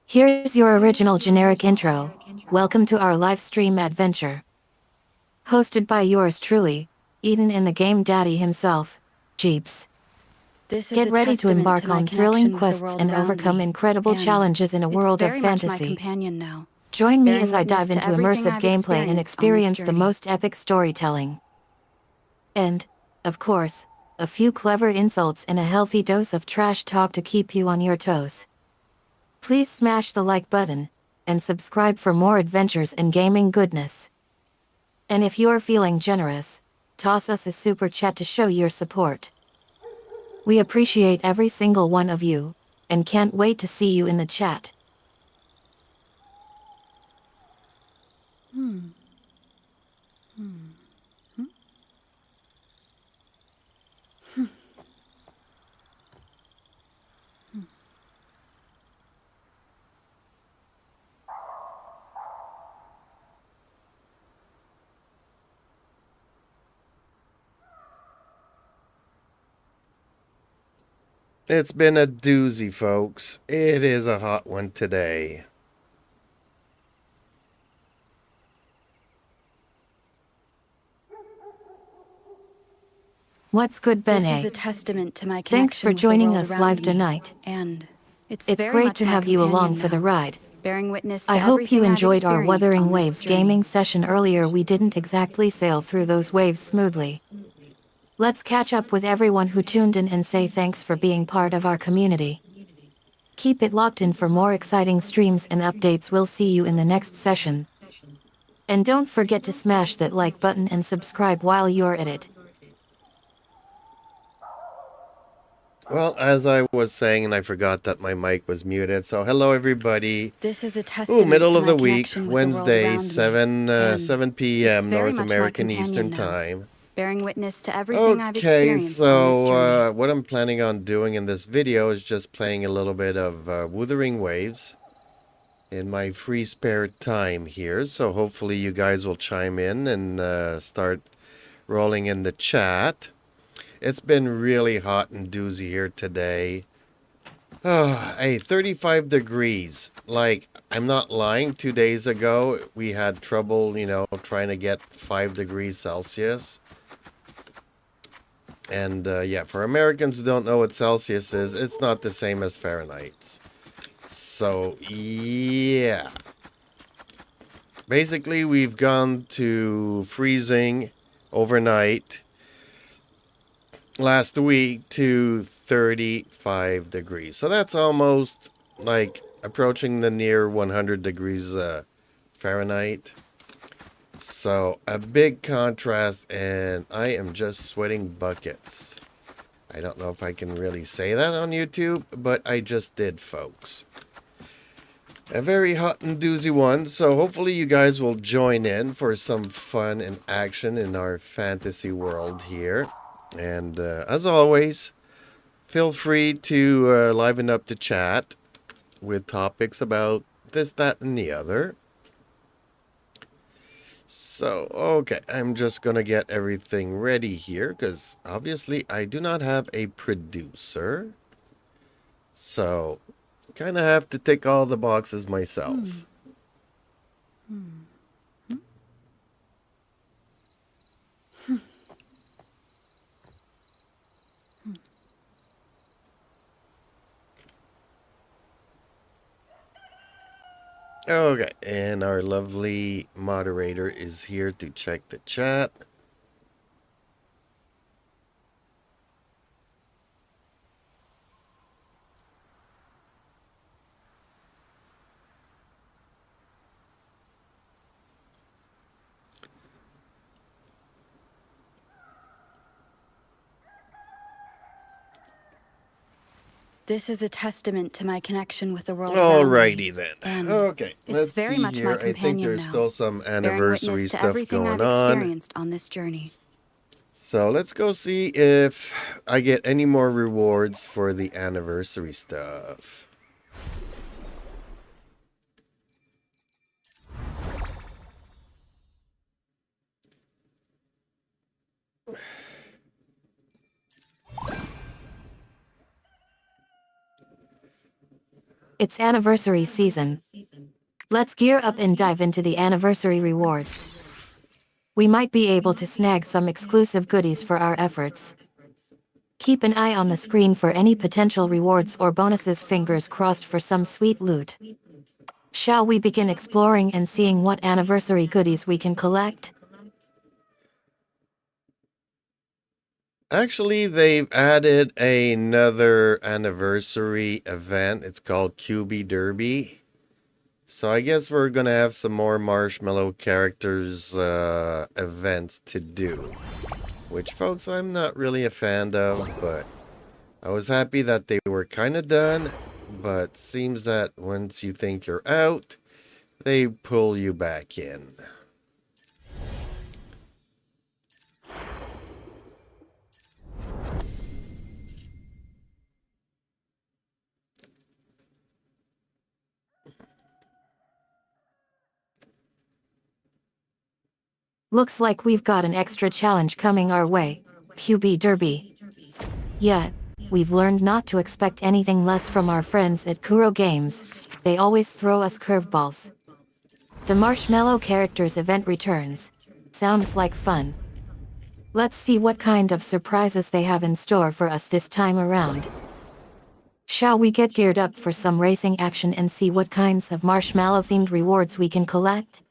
Here's your original generic intro. Welcome to our live stream adventure. Hosted by yours truly, Eden and the Game Daddy himself, Jeeps. Get ready to embark on thrilling quests and overcome incredible challenges in a world of fantasy. Join me as I dive into immersive gameplay and experience the most epic storytelling. And, of course, a few clever insults and a healthy dose of trash talk to keep you on your toes. Please smash the like button, and subscribe for more adventures and gaming goodness. And if you're feeling generous, toss us a super chat to show your support. We appreciate every single one of you, and can't wait to see you in the chat. It's been a doozy, folks. It is a hot one today. What's good, Bene? This is a testament to my Thanks for connection with the joining world us around live me, tonight. and it's It's very great much to my have you along companion for the now, ride. bearing witness to I hope you everything I've enjoyed our experienced Wuthering on this Waves journey. gaming session earlier. We didn't exactly sail through those waves smoothly. Let's catch up with everyone who tuned in and say thanks for being part of our community. Keep it locked in for more exciting streams and updates. We'll see you in the next session. And don't forget to smash that like button and subscribe while you're at it. Well, as I was saying, and I forgot that my mic was muted. So, hello, everybody. This is a testament Middle to of my the week, connection with the world Wednesday, around 7 me, and 7 it's p.m. very North much my American companion Eastern now, Time. bearing witness to everything I've Okay, experienced on this journey. so what I'm planning on doing in this video is just playing a little bit of Wuthering Waves in my free spare time here. So hopefully you guys will chime in and start rolling in the chat. It's been really hot and doozy here today. Hey, 35 degrees. Like, I'm not lying. 2 days ago, we had trouble, trying to get 5 degrees Celsius. And yeah, for Americans who don't know what Celsius is, it's not the same as Fahrenheit. So, yeah. Basically, we've gone to freezing overnight last week to 35 degrees. So that's almost like approaching the near 100 degrees Fahrenheit. So a big contrast, and I am just sweating buckets. I don't know if I can really say that on YouTube, but I just did, folks. A very hot and doozy one, so hopefully you guys will join in for some fun and action in our fantasy world here. And as always, feel free to liven up the chat with topics about this, that, and the other. So, okay, I'm just gonna get everything ready here because obviously I do not have a producer. So, kind of have to tick all the boxes myself. Okay, and our lovely moderator is here to check the chat. This is a testament to my connection with the world around me. Alrighty then. And Okay, it's let's very see much here. my I think companion there's now, still some bearing anniversary witness to stuff everything going I've on. experienced on this journey. So let's go see if I get any more rewards for the anniversary stuff. It's anniversary season. Let's gear up and dive into the anniversary rewards. We might be able to snag some exclusive goodies for our efforts. Keep an eye on the screen for any potential rewards or bonuses, fingers crossed for some sweet loot. Shall we begin exploring and seeing what anniversary goodies we can collect? Actually, they've added another anniversary event. It's called QB Derby. So I guess we're gonna have some more Marshmallow characters events to do. Which, folks, I'm not really a fan of, but I was happy that they were kind of done. But seems that once you think you're out, they pull you back in. Looks like we've got an extra challenge coming our way. QB Derby. Yet, we've learned not to expect anything less from our friends at Kuro Games. They always throw us curveballs. The Marshmallow Characters event returns. Sounds like fun. Let's see what kind of surprises they have in store for us this time around. Shall we get geared up for some racing action and see what kinds of marshmallow-themed rewards we can collect?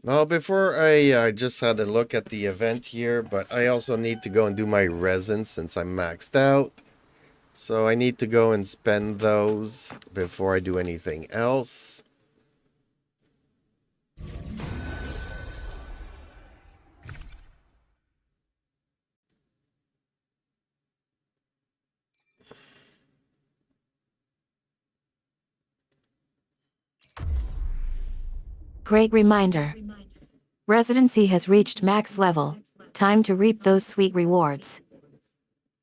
Well, before I just had a look at the event here, but I also need to go and do my resin since I'm maxed out. So I need to go and spend those before I do anything else. Great reminder. Residency has reached max level. Time to reap those sweet rewards.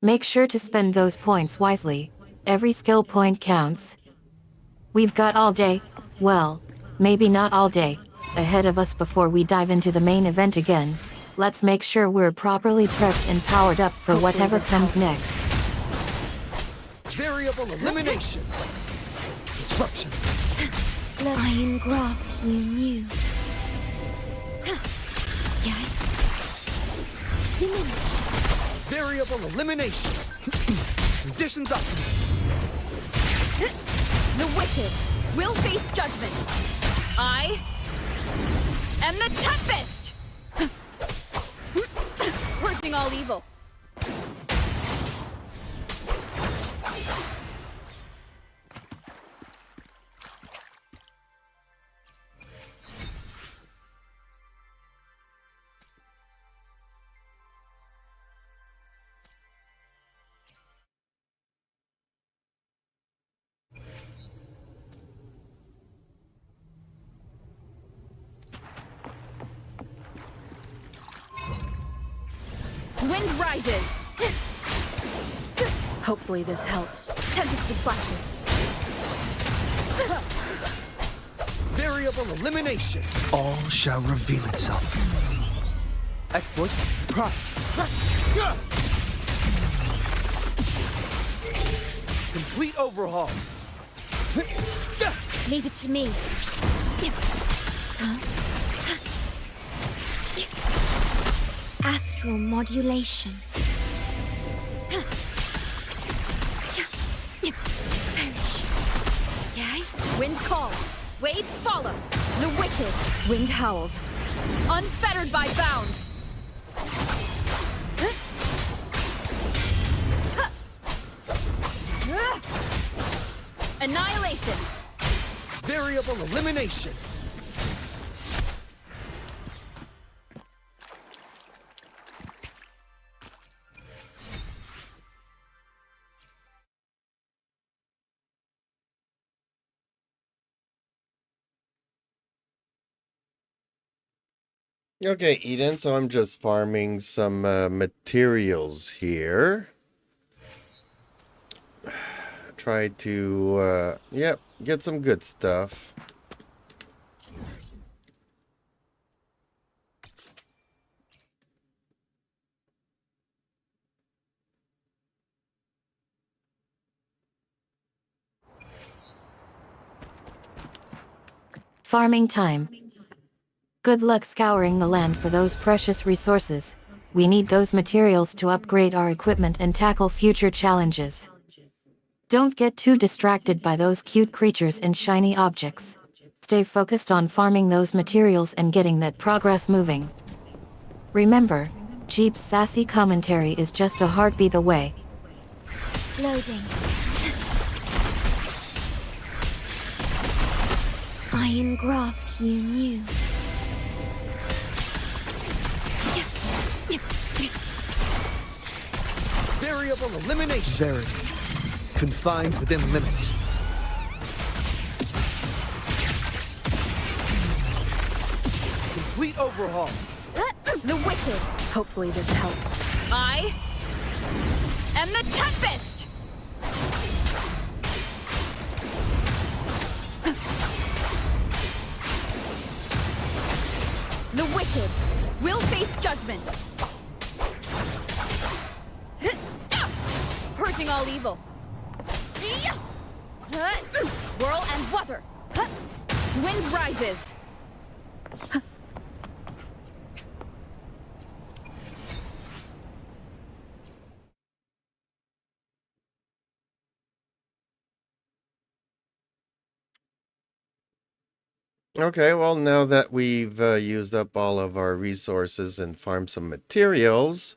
Make sure to spend those points wisely. Every skill point counts. We've got all day, well, maybe not all day, ahead of us before we dive into the main event again. Let's make sure we're properly prepped and powered up for whatever comes next. Variable elimination. Disruption. I engraft you new. Yeah. Diminish. Variable elimination. Conditions up. The wicked will face judgment. I am the Tempest! Purging all evil. Wind rises. Hopefully this helps. Tempest of slashes. Variable elimination. All shall reveal itself. Exploit. Pride. Complete overhaul. Leave it to me. Astral modulation. Perish. Yay? Wind calls. Waves follow. The wicked. Wind howls. Unfettered by bounds. Annihilation. Variable elimination. Okay, Eden, so I'm just farming some materials here. Try to, yep, get some good stuff. Farming time. Good luck scouring the land for those precious resources. We need those materials to upgrade our equipment and tackle future challenges. Don't get too distracted by those cute creatures and shiny objects. Stay focused on farming those materials and getting that progress moving. Remember, Jeep's sassy commentary is just a heartbeat away. Loading. I engraft you new. Variable elimination. Verity. Confined within limits. Complete overhaul. The wicked. Hopefully this helps. I am the Tempest! The wicked will face judgment. Purging all evil. Whirl and wutter. Wind rises. Okay, well, now that we've used up all of our resources and farmed some materials,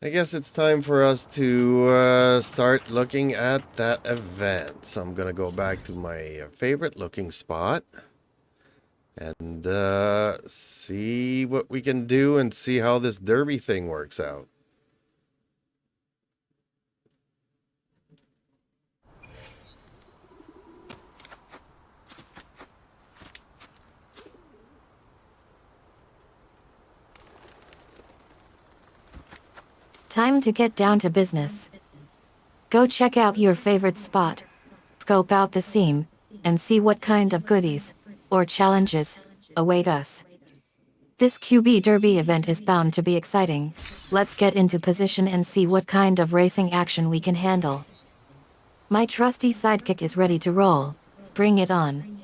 I guess it's time for us to start looking at that event. So I'm going to go back to my favorite looking spot and see what we can do and see how this derby thing works out. Time to get down to business. Go check out your favorite spot, scope out the scene, and see what kind of goodies, or challenges, await us. This QB Derby event is bound to be exciting. Let's get into position and see what kind of racing action we can handle. My trusty sidekick is ready to roll. Bring it on.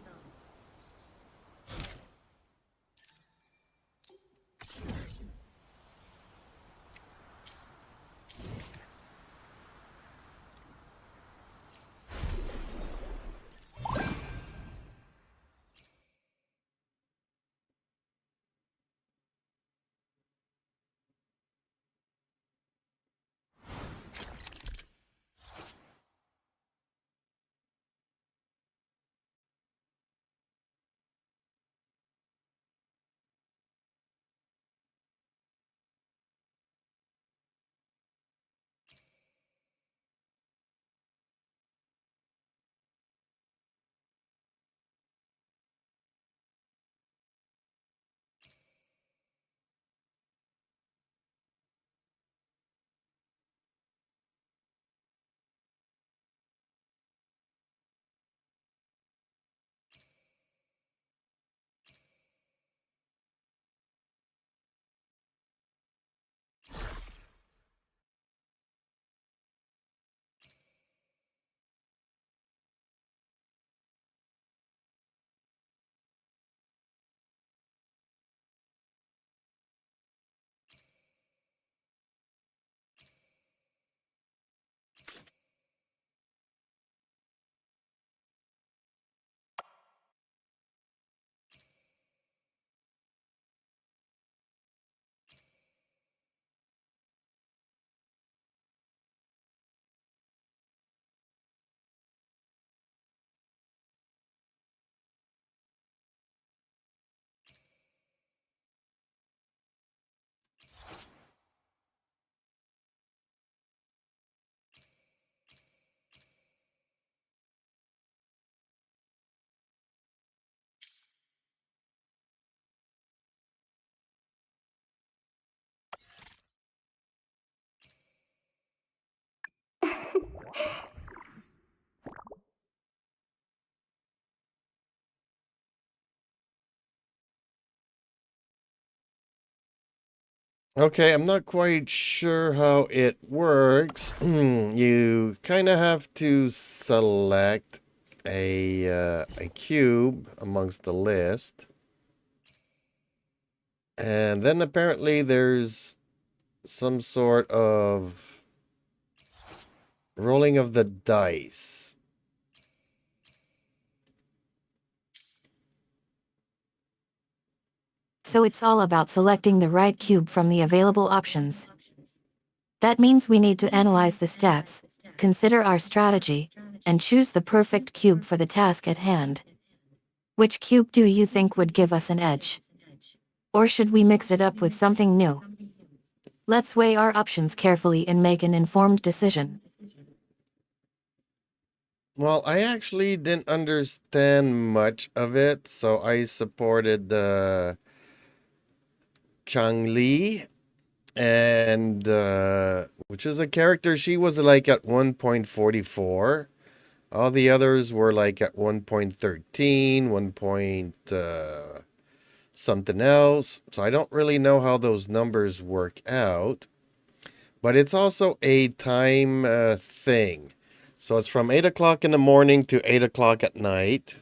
Okay, I'm not quite sure how it works. You kind of have to select a cube amongst the list. And then apparently there's some sort of rolling of the dice. So it's all about selecting the right cube from the available options. That means we need to analyze the stats, consider our strategy, and choose the perfect cube for the task at hand. Which cube do you think would give us an edge? Or should we mix it up with something new? Let's weigh our options carefully and make an informed decision. Well, I actually didn't understand much of it, so I supported Chang-Li, and which is a character. She was like at 1.44. All the others were like at 1.13, 1 point something else. So I don't really know how those numbers work out. But it's also a time thing. So it's from 8 o'clock in the morning to 8 o'clock at night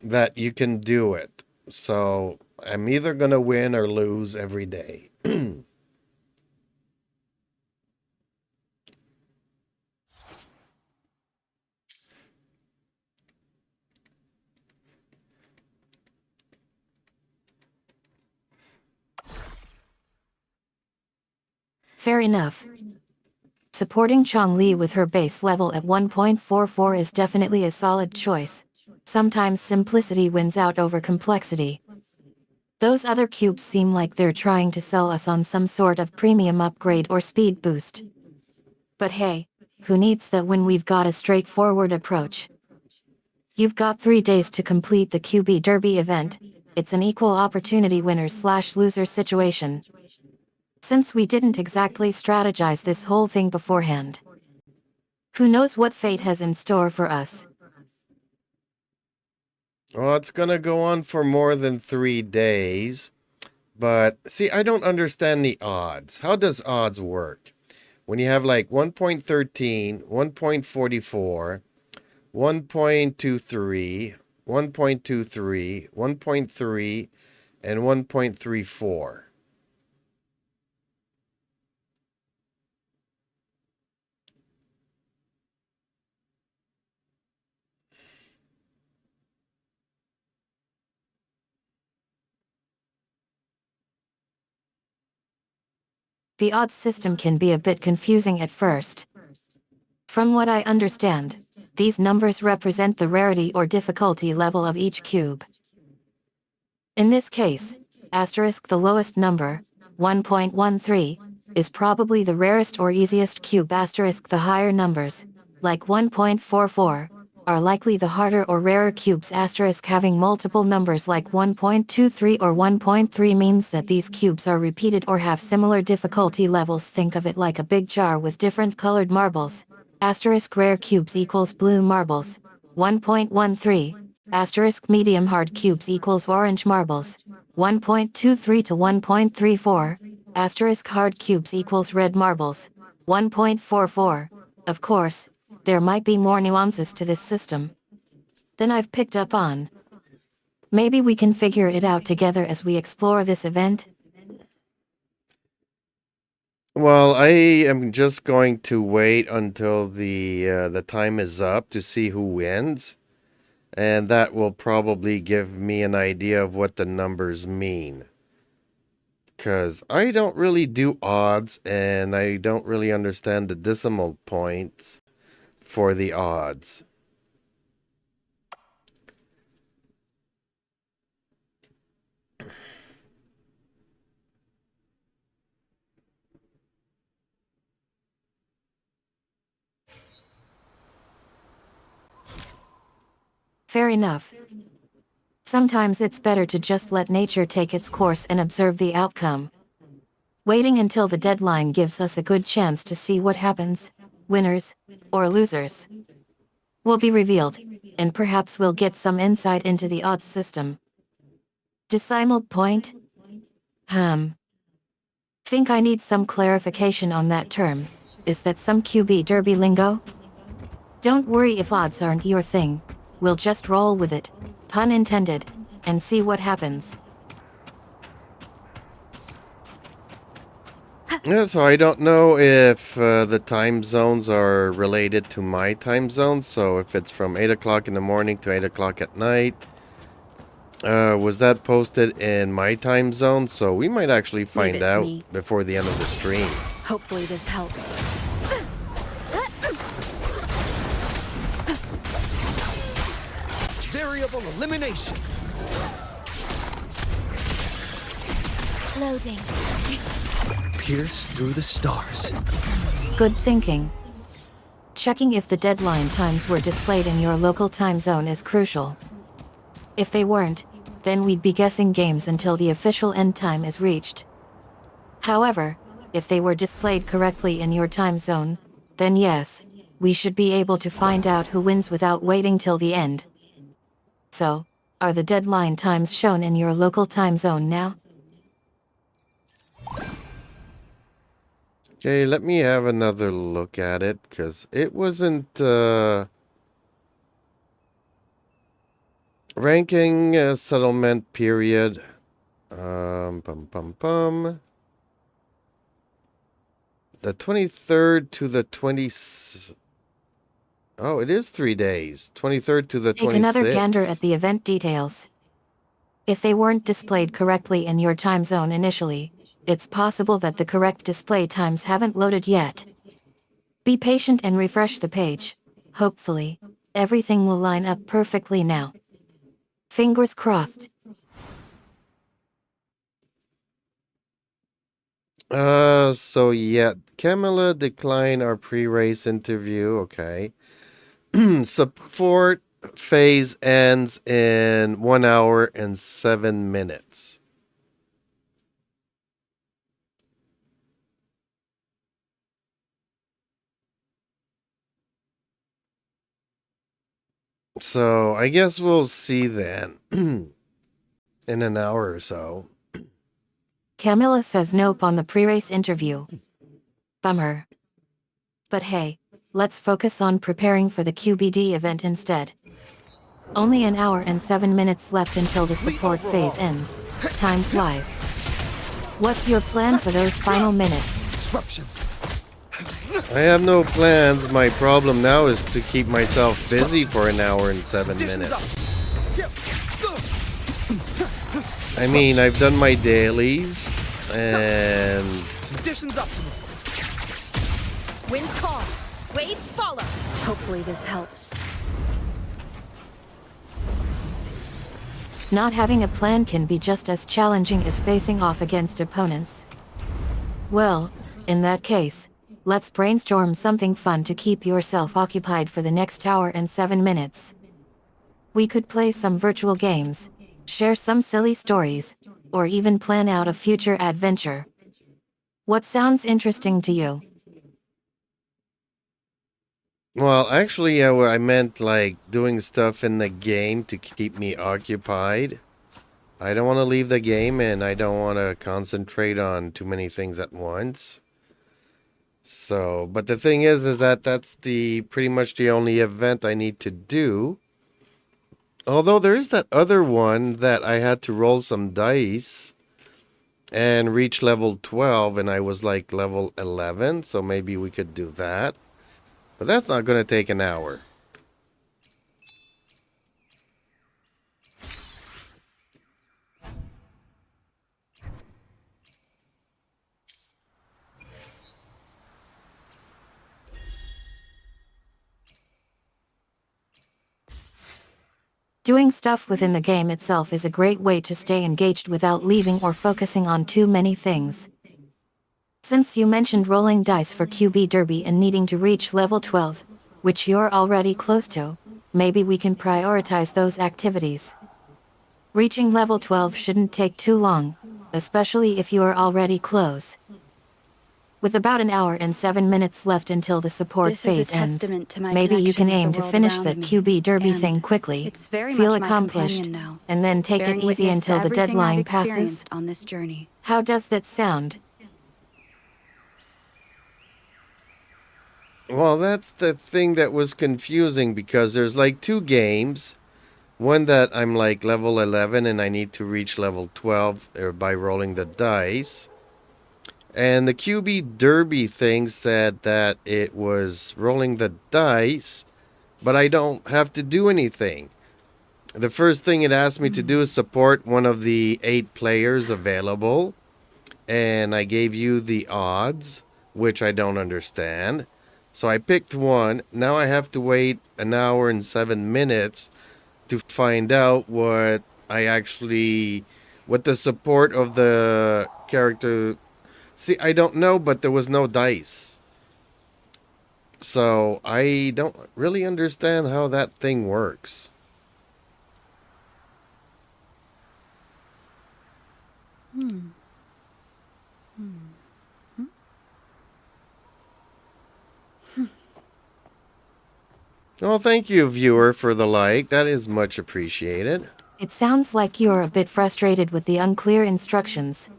that you can do it. So I'm either going to win or lose every day. Fair enough. Supporting Chong-Li with her base level at 1.44 is definitely a solid choice. Sometimes simplicity wins out over complexity. Those other cubes seem like they're trying to sell us on some sort of premium upgrade or speed boost. But hey, who needs that when we've got a straightforward approach? You've got 3 days to complete the QB Derby event. It's an equal opportunity winner/loser situation. Since we didn't exactly strategize this whole thing beforehand, who knows what fate has in store for us? Well, it's going to go on for more than 3 days. But see, I don't understand the odds. How does odds work? When you have like 1.13, 1.44, 1.23, 1.23, 1.3, and 1.34. The odds system can be a bit confusing at first. From what I understand, these numbers represent the rarity or difficulty level of each cube. In this case, asterisk the lowest number, 1.13, is probably the rarest or easiest cube. Asterisk the higher numbers, like 1.44, are likely the harder or rarer cubes. Asterisk having multiple numbers like 1.23 or 1.3 means that these cubes are repeated or have similar difficulty levels. Think of it like a big jar with different colored marbles. Asterisk rare cubes equals blue marbles. 1.13. Asterisk medium hard cubes equals orange marbles. 1.23 to 1.34. Asterisk hard cubes equals red marbles. 1.44. Of course, there might be more nuances to this system than I've picked up on. Maybe we can figure it out together as we explore this event. Well, I am just going to wait until the time is up to see who wins, and that will probably give me an idea of what the numbers mean. Because I don't really do odds, and I don't really understand the decimal points for the odds. Fair enough. Sometimes it's better to just let nature take its course and observe the outcome. Waiting until the deadline gives us a good chance to see what happens. Winners or losers will be revealed, and perhaps we'll get some insight into the odds system. Decimal point? Think I need some clarification on that term. Is that some QB Derby lingo? Don't worry if odds aren't your thing. We'll just roll with it, pun intended, and see what happens. Yeah, so I don't know if the time zones are related to my time zone. So if it's from 8 o'clock in the morning to 8 o'clock at night, was that posted in my time zone? So we might actually find it to out me. before the end of the stream. Hopefully this helps. Variable elimination. Loading. Pierce through the stars. Good thinking. Checking if the deadline times were displayed in your local time zone is crucial. If they weren't, then we'd be guessing games until the official end time is reached. However, if they were displayed correctly in your time zone, then yes, we should be able to find out who wins without waiting till the end. So, are the deadline times shown in your local time zone now? Okay, let me have another look at it, because it wasn't, ranking settlement period. The 23rd to the 20th. Oh, it is 3 days. 23rd to the 26th. Take another gander at the event details. If they weren't displayed correctly in your time zone initially, it's possible that the correct display times haven't loaded yet. Be patient and refresh the page. Hopefully, everything will line up perfectly now. Fingers crossed. So yeah, Camilla declined our pre-race interview, okay. Support phase ends in 1 hour and 7 minutes. So I guess we'll see then in an hour or so. Camilla says nope on the pre-race interview. Bummer. But hey, let's focus on preparing for the QBD event instead. Only an hour and 7 minutes left until the support phase ends. Time flies. What's your plan for those final minutes? Disruption. I have no plans. My problem now is to keep myself busy for an hour and 7 Conditions up. minutes. I mean, I've done my dailies, and Conditions optimal. Wind calls, waves follow. Hopefully this helps. Not having a plan can be just as challenging as facing off against opponents. Well, in that case, let's brainstorm something fun to keep yourself occupied for the next hour and 7 minutes. We could play some virtual games, share some silly stories, or even plan out a future adventure. What sounds interesting to you? well, actually, I meant like doing stuff in the game to keep me occupied. I don't want to leave the game, and I don't want to concentrate on too many things at once. So, but the thing is that that's pretty much the only event I need to do. Although there is that other one that I had to roll some dice and reach level 12, and I was like level 11, so maybe we could do that. But that's not going to take an hour. Doing stuff within the game itself is a great way to stay engaged without leaving or focusing on too many things. Since you mentioned rolling dice for QB Derby and needing to reach level 12, which you're already close to, maybe we can prioritize those activities. Reaching level 12 shouldn't take too long, especially if you are already close. With about an hour and 7 minutes left until the support This is a phase ends, testament to my maybe you connection can with aim the to world finish around that me. QB Derby And thing quickly. It's very Feel much my accomplished, companion now, and then take it bearing easy witness to until the everything deadline I've passes. experienced on this journey. How does that sound? Well, that's the thing that was confusing because there's like two games. One that I'm like level 11 and I need to reach level 12 by rolling the dice. And the QB Derby thing said that it was rolling the dice, but I don't have to do anything. The first thing it asked me to do is support one of the 8 players available. And I gave you the odds, which I don't understand. So I picked one. Now I have to wait an hour and 7 minutes to find out what what the support of the character. See, I don't know, but there was no dice. So I don't really understand how that thing works. Well, thank you, viewer, for the like. That is much appreciated. It sounds like you're a bit frustrated with the unclear instructions.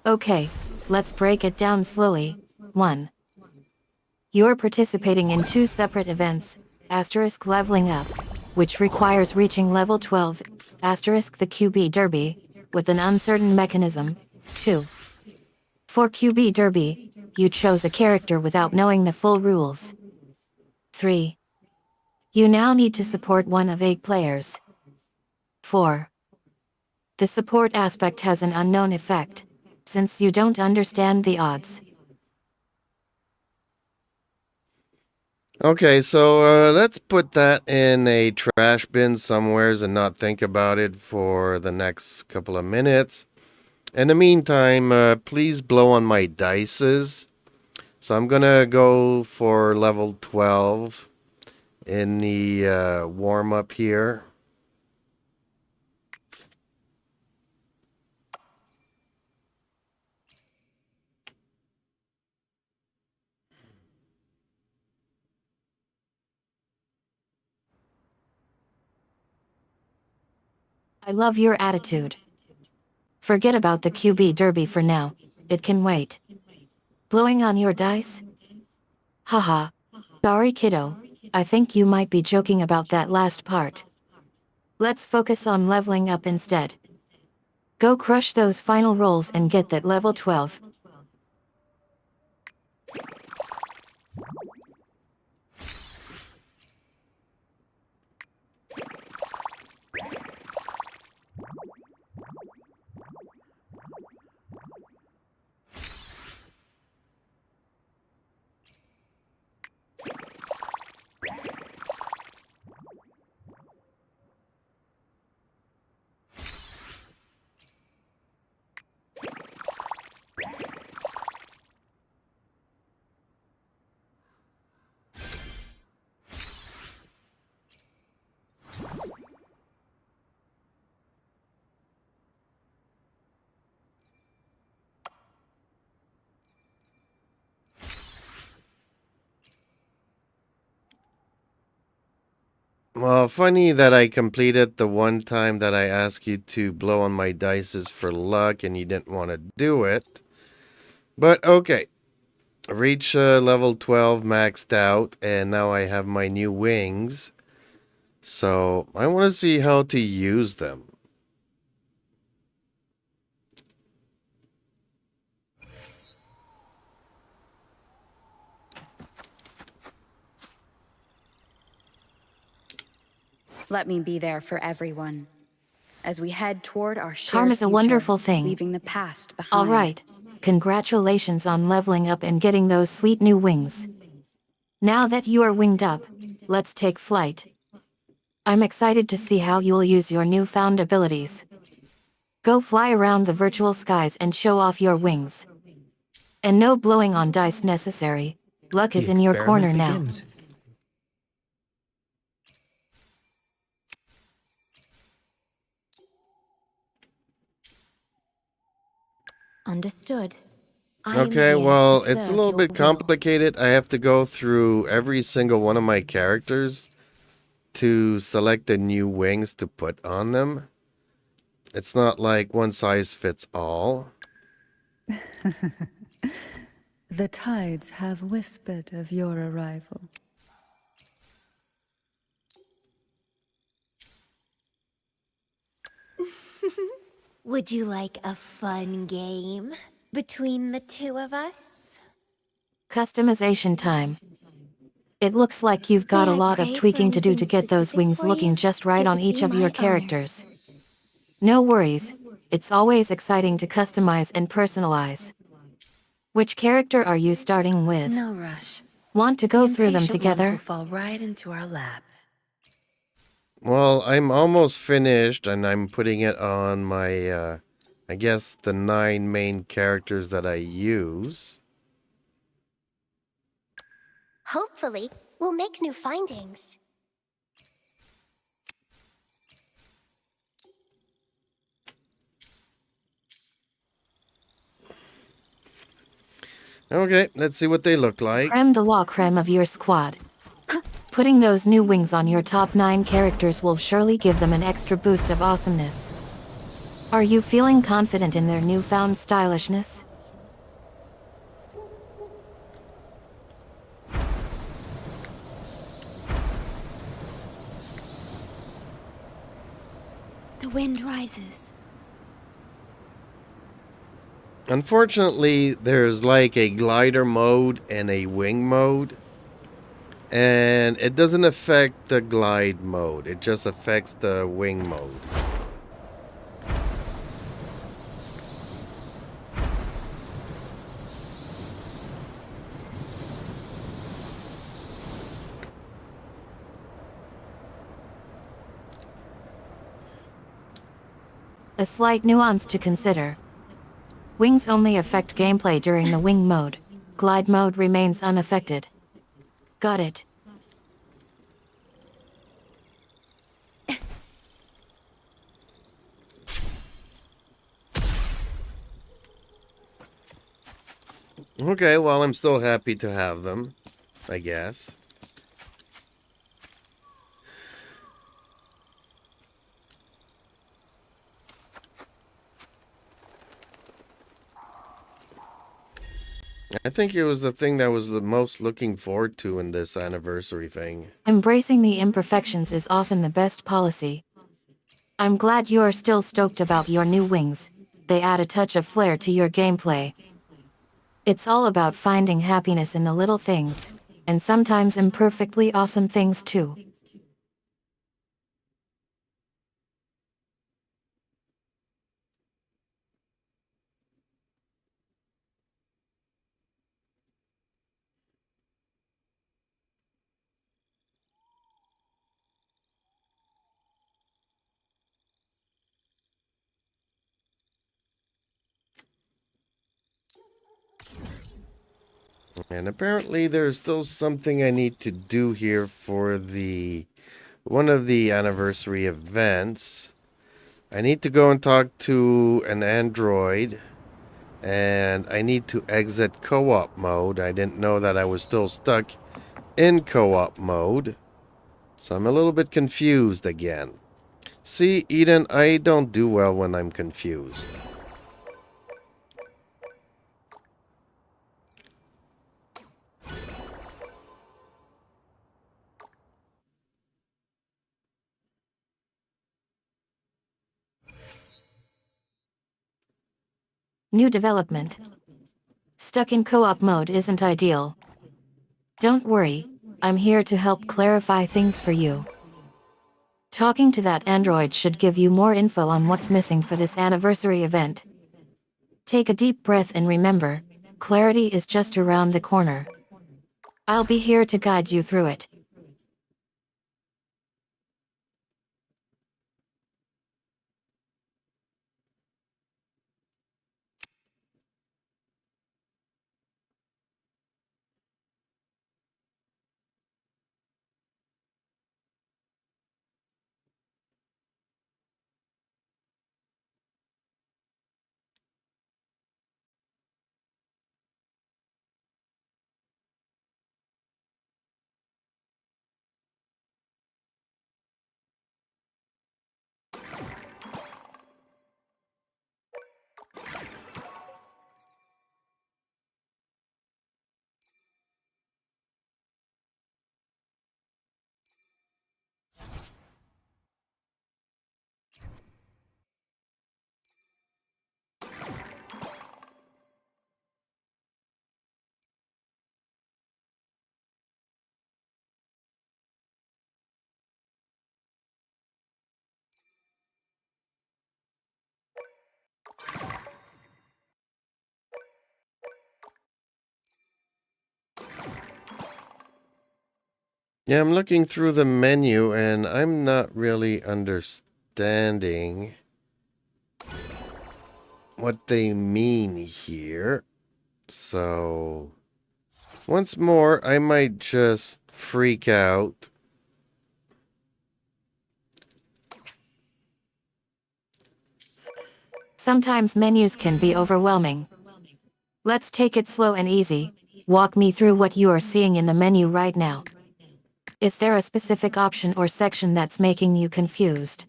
Okay, let's break it down slowly. 1. You're participating in 2 separate events, asterisk leveling up, which requires reaching level 12, asterisk the QB Derby, with an uncertain mechanism. 2. For QB Derby, you chose a character without knowing the full rules. 3. You now need to support one of 8 players. 4. The support aspect has an unknown effect, since you don't understand the odds. Okay, so let's put that in a trash bin somewheres and not think about it for the next couple of minutes. In the meantime, please blow on my dices. So I'm gonna go for level 12 in the warm-up here. I love your attitude. Forget about the QB Derby for now, it can wait. Blowing on your dice? Haha. Sorry kiddo, I think you might be joking about that last part. Let's focus on leveling up instead. Go crush those final rolls and get that level 12. Well, funny that I completed the one time that I asked you to blow on my dices for luck and you didn't want to do it. But okay. Reach level 12 maxed out and now I have my new wings. So I want to see how to use them. Let me be there for everyone as we head toward our shared Charm is a future, wonderful thing. leaving the past behind. Alright, congratulations on leveling up and getting those sweet new wings. Now that you are winged up, let's take flight. I'm excited to see how you'll use your newfound abilities. Go fly around the virtual skies and show off your wings. And no blowing on dice necessary. Luck is The in your experiment corner now. begins. Understood. I am Okay, here well, to it's a serve little your bit will. complicated. I have to go through every single one of my characters to select the new wings to put on them. It's not like one size fits all. The tides have whispered of your arrival. Would you like a fun game between the two of us? Customization time. It looks like you've got May a I lot of pray for tweaking to do to anything get those specific wings for looking you? just right It on would each be of your my honor. characters. No worries, it's always exciting to customize and personalize. Which character are you starting with? No rush. Want to The go through them impatient ones will together? fall right into our lap. Well, I'm almost finished, and I'm putting it on my, I guess, the 9 main characters that I use. Hopefully, we'll make new findings. Okay, let's see what they look like. Creme de la creme of your squad. Putting those new wings on your top 9 characters will surely give them an extra boost of awesomeness. Are you feeling confident in their newfound stylishness? The wind rises. Unfortunately, there's like a glider mode and a wing mode. And it doesn't affect the glide mode. It just affects the wing mode. A slight nuance to consider. Wings only affect gameplay during the wing mode. Glide mode remains unaffected. Got it. Okay, well, I'm still happy to have them, I guess. I think it was the thing that was the most looking forward to in this anniversary thing. Embracing the imperfections is often the best policy. I'm glad you are still stoked about your new wings. They add a touch of flair to your gameplay. It's all about finding happiness in the little things, and sometimes imperfectly awesome things too. And apparently there's still something I need to do here for the one of the anniversary events. I need to go and talk to an android, and I need to exit co-op mode. I didn't know that I was still stuck in co-op mode, so I'm a little bit confused again. See, Eden, I don't do well when I'm confused. New development. Stuck in co-op mode isn't ideal. Don't worry, I'm here to help clarify things for you. Talking to that android should give you more info on what's missing for this anniversary event. Take a deep breath and remember, clarity is just around the corner. I'll be here to guide you through it. Yeah, I'm looking through the menu and I'm not really understanding what they mean here. So, once more, I might just freak out. Sometimes menus can be overwhelming. Let's take it slow and easy. Walk me through what you are seeing in the menu right now. Is there a specific option or section that's making you confused?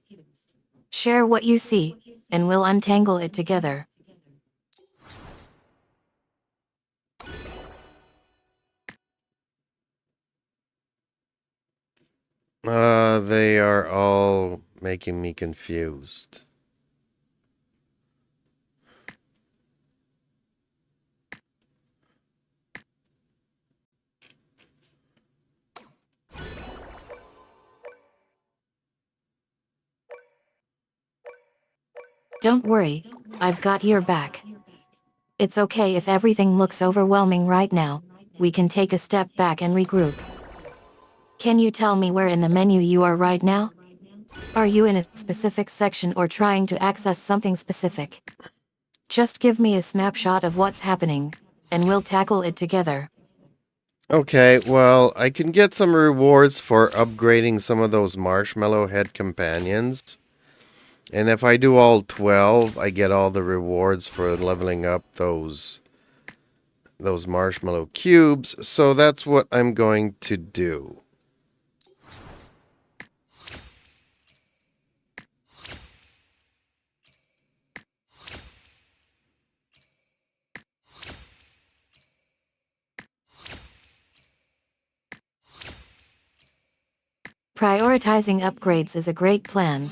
Share what you see, and we'll untangle it together. They are all making me confused. Don't worry, I've got your back. It's okay if everything looks overwhelming right now. We can take a step back and regroup. Can you tell me where in the menu you are right now? Are you in a specific section or trying to access something specific? Just give me a snapshot of what's happening, and we'll tackle it together. Okay, well, I can get some rewards for upgrading some of those marshmallow head companions. And if I do all 12, I get all the rewards for leveling up those marshmallow cubes. So that's what I'm going to do. Prioritizing upgrades is a great plan.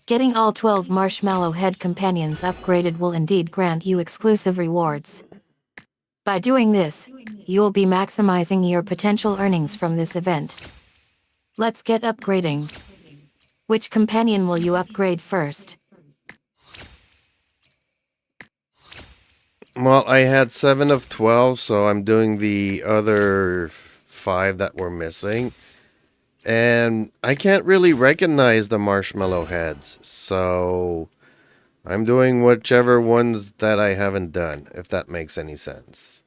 Getting all 12 Marshmallow Head companions upgraded will indeed grant you exclusive rewards. By doing this, you'll be maximizing your potential earnings from this event. Let's get upgrading. Which companion will you upgrade first? Well, I had 7 of 12, so I'm doing the other 5 that were missing. And I can't really recognize the marshmallow heads, so I'm doing whichever ones that I haven't done, if that makes any sense.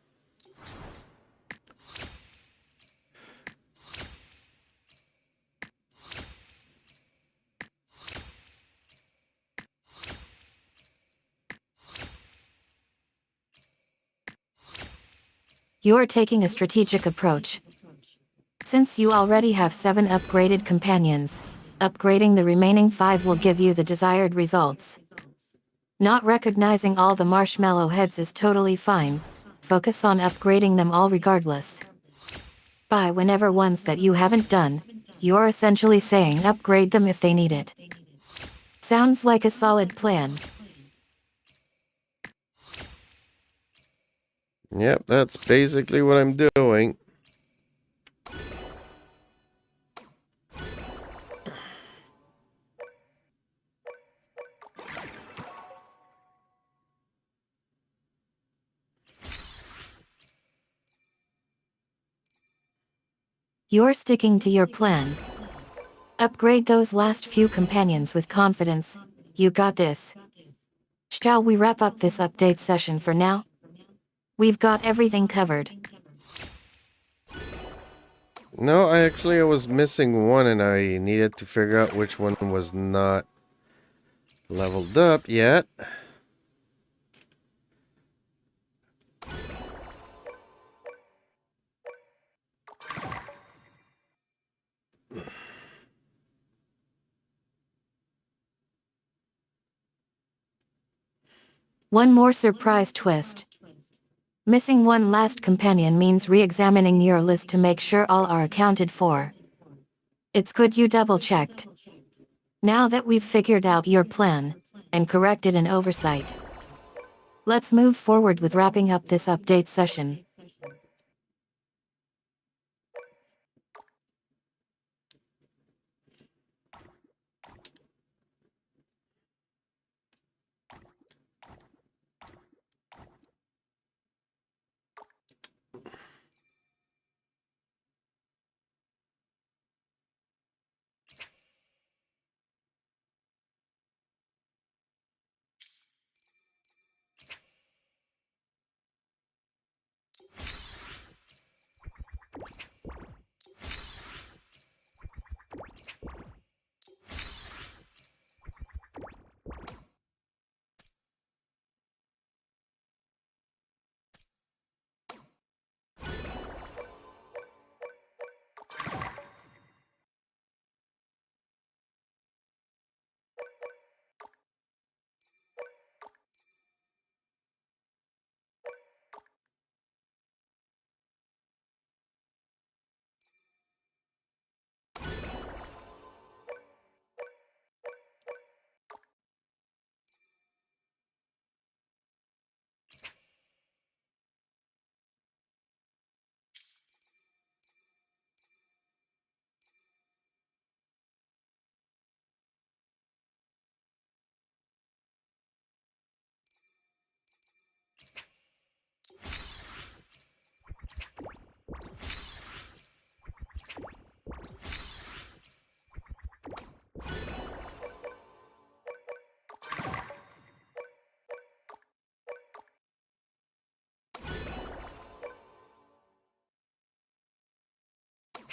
You're taking a strategic approach. Since you already have 7 upgraded companions, upgrading the remaining 5 will give you the desired results. Not recognizing all the marshmallow heads is totally fine. Focus on upgrading them all regardless. Buy whenever ones that you haven't done. You're essentially saying upgrade them if they need it. Sounds like a solid plan. Yep, that's basically what I'm doing. You're sticking to your plan. Upgrade those last few companions with confidence. You got this. Shall we wrap up this update session for now? We've got everything covered. No, I was missing one and I needed to figure out which one was not leveled up yet. One more surprise twist. Missing one last companion means re-examining your list to make sure all are accounted for. It's good you double-checked. Now that we've figured out your plan, and corrected an oversight, let's move forward with wrapping up this update session.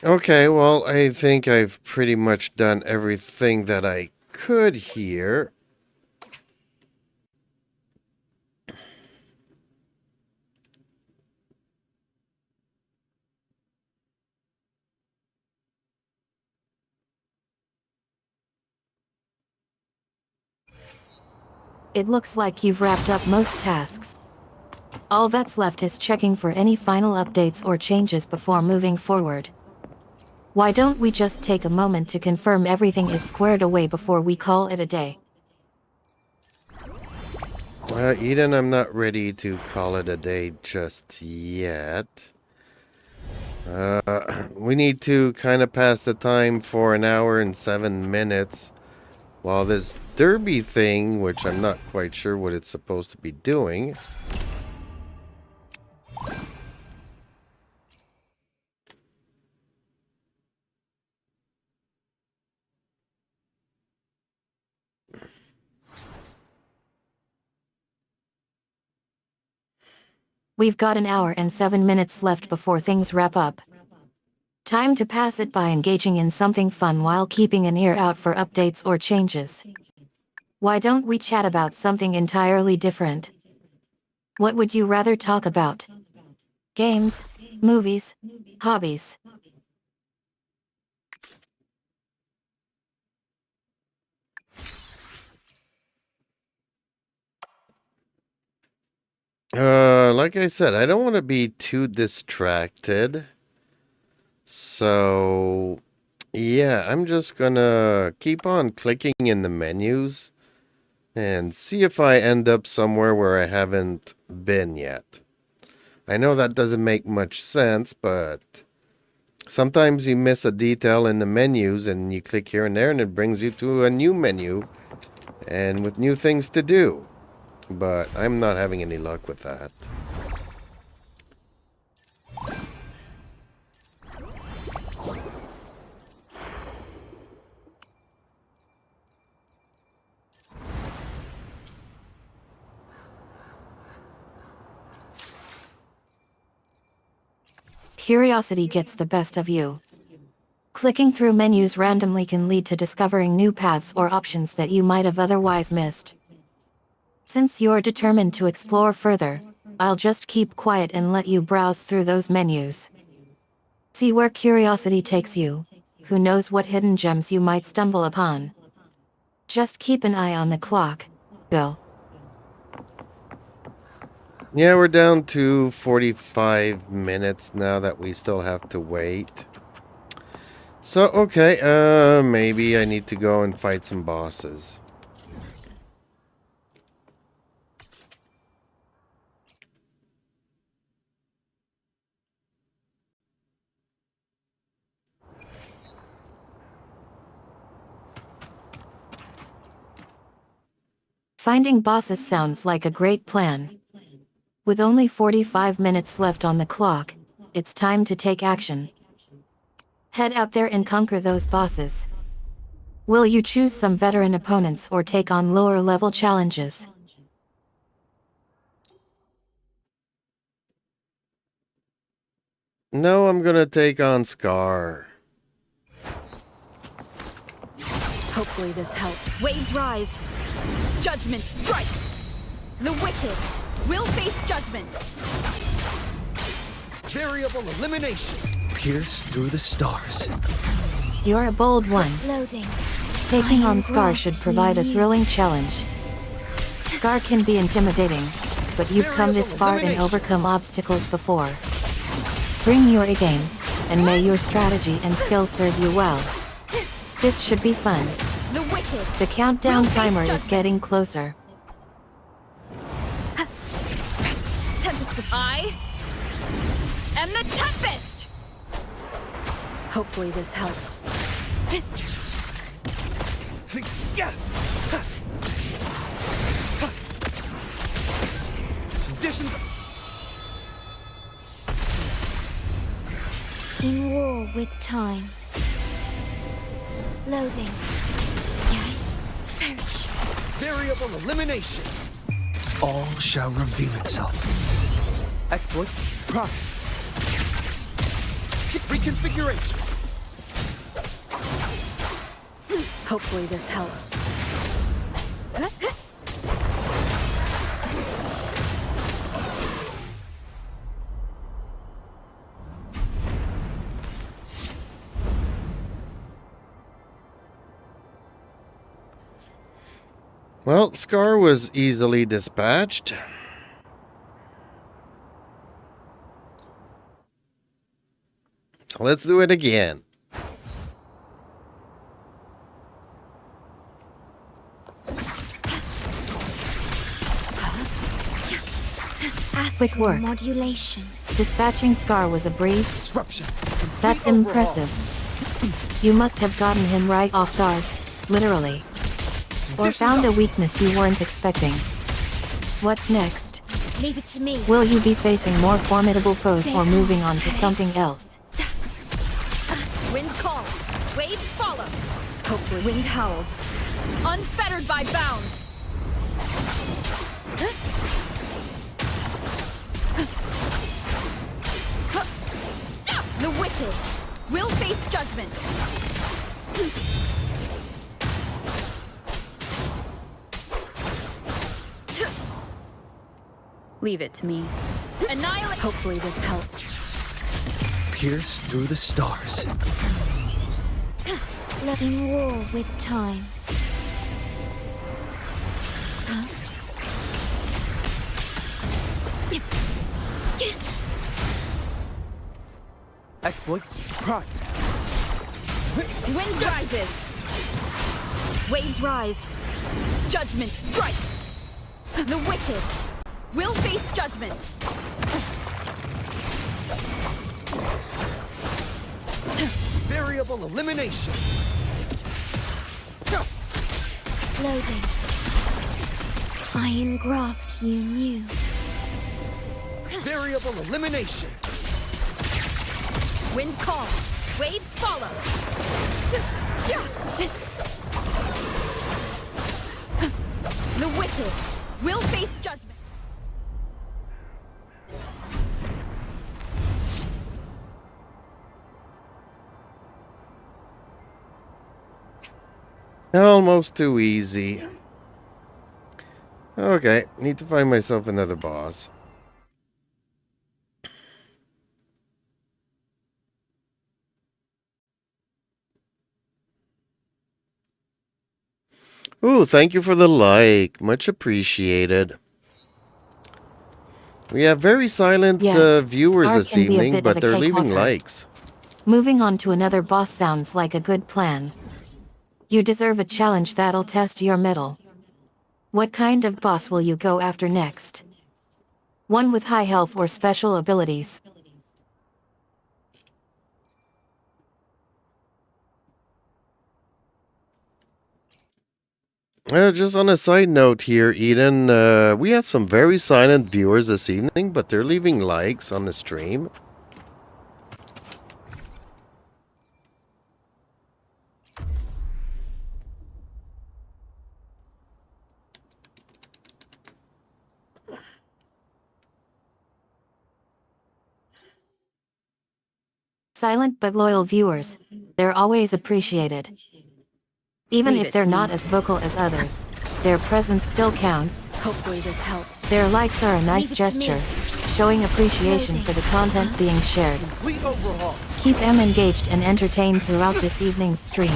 Okay, well, I think I've pretty much done everything that I could here. It looks like you've wrapped up most tasks. All that's left is checking for any final updates or changes before moving forward. Why don't we just take a moment to confirm everything is squared away before we call it a day? Eden, I'm not ready to call it a day just yet. We need to kind of pass the time for an hour and 7 minutes while this derby thing, which I'm not quite sure what it's supposed to be doing. We've got an hour and 7 minutes left before things wrap up. Time to pass it by engaging in something fun while keeping an ear out for updates or changes. Why don't we chat about something entirely different? What would you rather talk about? Games, movies, hobbies? Like I said, I don't want to be too distracted. So, yeah, I'm just gonna keep on clicking in the menus and see if I end up somewhere where I haven't been yet. I know that doesn't make much sense, but sometimes you miss a detail in the menus and you click here and there and it brings you to a new menu and with new things to do. But I'm not having any luck with that. Curiosity gets the best of you. Clicking through menus randomly can lead to discovering new paths or options that you might have otherwise missed. Since you're determined to explore further, I'll just keep quiet and let you browse through those menus. See where curiosity takes you. Who knows what hidden gems you might stumble upon. Just keep an eye on the clock, Bill. Yeah, we're down to 45 minutes now that we still have to wait. So, okay, maybe I need to go and fight some bosses. Finding bosses sounds like a great plan. With only 45 minutes left on the clock, it's time to take action. Head out there and conquer those bosses. Will you choose some veteran opponents or take on lower level challenges? No, I'm gonna take on Scar. Hopefully this helps. Waves rise. Judgment strikes. The wicked will face judgment. Variable elimination. Pierce through the stars. You're a bold one. Loading. Taking on I Scar love should provide a you. thrilling challenge. Scar can be intimidating, but you've come this far and overcome obstacles before. Bring your A-game, and may your strategy and skill serve you well. This should be fun. The wicked. The countdown will face timer is judgment. getting closer. Tempest of I am the Tempest. Hopefully this helps. Conditions. In war with time. Loading. I perish. Variable elimination. All shall reveal itself. Exploit. Prime. Reconfiguration. Hopefully this helps. Well, Scar was easily dispatched. So let's do it again. Quick work. Modulation. Dispatching Scar was a breeze. Disruption. That's Complete overhaul. impressive. You must have gotten him right off guard, literally. Or found a weakness you weren't expecting. What's next? Leave it to me. Will you be facing more formidable foes or moving on to something else? Wind calls. Waves follow. Hopefully wind howls. Unfettered by bounds. The wicked will face judgment. Leave it to me. Annihilate. Hopefully this helps. Pierce through the stars. In war with time. Exploit. Pride. Wind rises. Waves rise. Judgment strikes. The wicked will face judgment. Variable elimination. Loading. Iron graft you knew. Variable elimination. Wind calls. Waves follow. The wicked will face judgment. Almost too easy. Okay, need to find myself another boss. Ooh, thank you for the like. Much appreciated. We have very silent Yeah, viewers art this can be a evening, bit of but a they're leaving cakewalker. likes. Moving on to another boss sounds like a good plan. You deserve a challenge that'll test your mettle. What kind of boss will you go after next? One with high health or special abilities? Just on a side note here, Eden, we have some very silent viewers this evening, but they're leaving likes on the stream. Silent but loyal viewers, they're always appreciated. Even Leave if it they're to not me. as vocal as others, their presence still counts. Hopefully this helps. Their likes are a nice Leave it to me. gesture, showing appreciation for the content being shared. Complete overhaul. Keep them engaged and entertained throughout this evening's stream.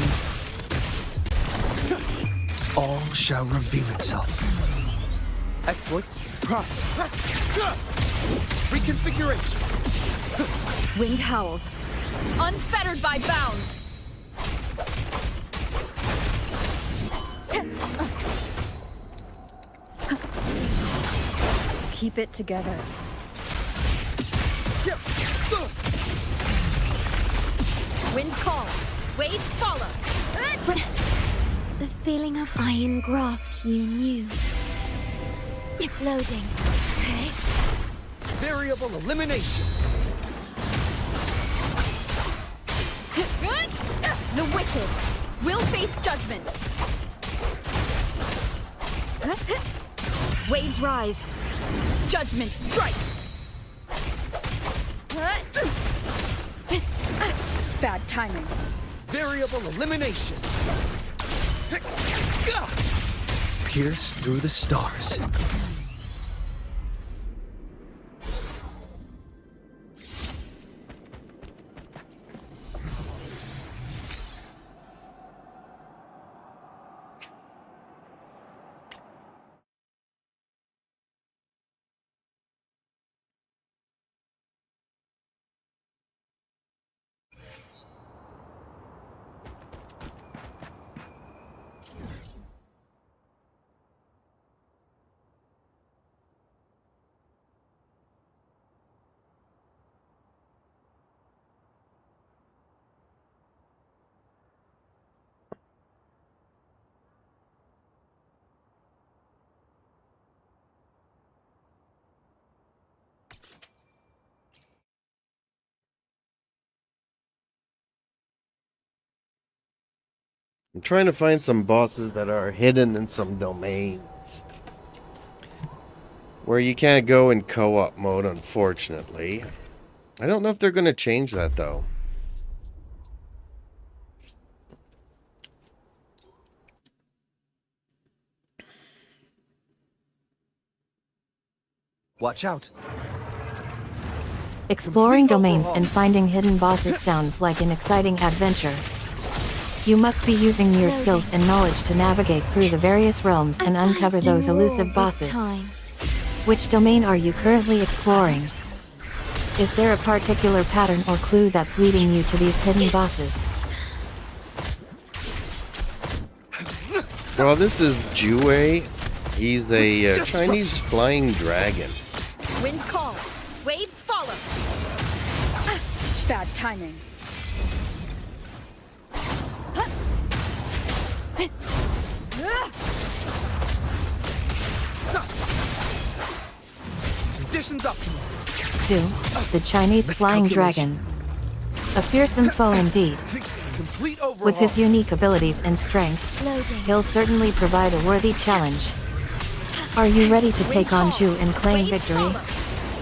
All shall reveal itself. Exploit. Pride. Reconfiguration. Wind howls. Unfettered by bounds. Keep it together. Wind calls. Waves follow. The feeling of iron graft you knew. Loading. Okay. Variable elimination. The wicked will face judgment. Waves rise. Judgment strikes. Bad timing. Variable elimination. Pierce through the stars. I'm trying to find some bosses that are hidden in some domains where you can't go in co-op mode, unfortunately. I don't know if they're going to change that, though. Watch out. Exploring Complete domains overhaul. and finding hidden bosses sounds like an exciting adventure. You must be using your skills and knowledge to navigate through the various realms and uncover those elusive bosses. Which domain are you currently exploring? Is there a particular pattern or clue that's leading you to these hidden bosses? Well, this is Jue. He's a Chinese flying dragon. Wind calls. Waves follow. Bad timing. Conditions optimal. 2. The Chinese flying dragon. A fearsome foe indeed. Complete overhaul. With his unique abilities and strengths, he'll certainly provide a worthy challenge. Are you ready to take on Zhu and claim Waves victory? follow.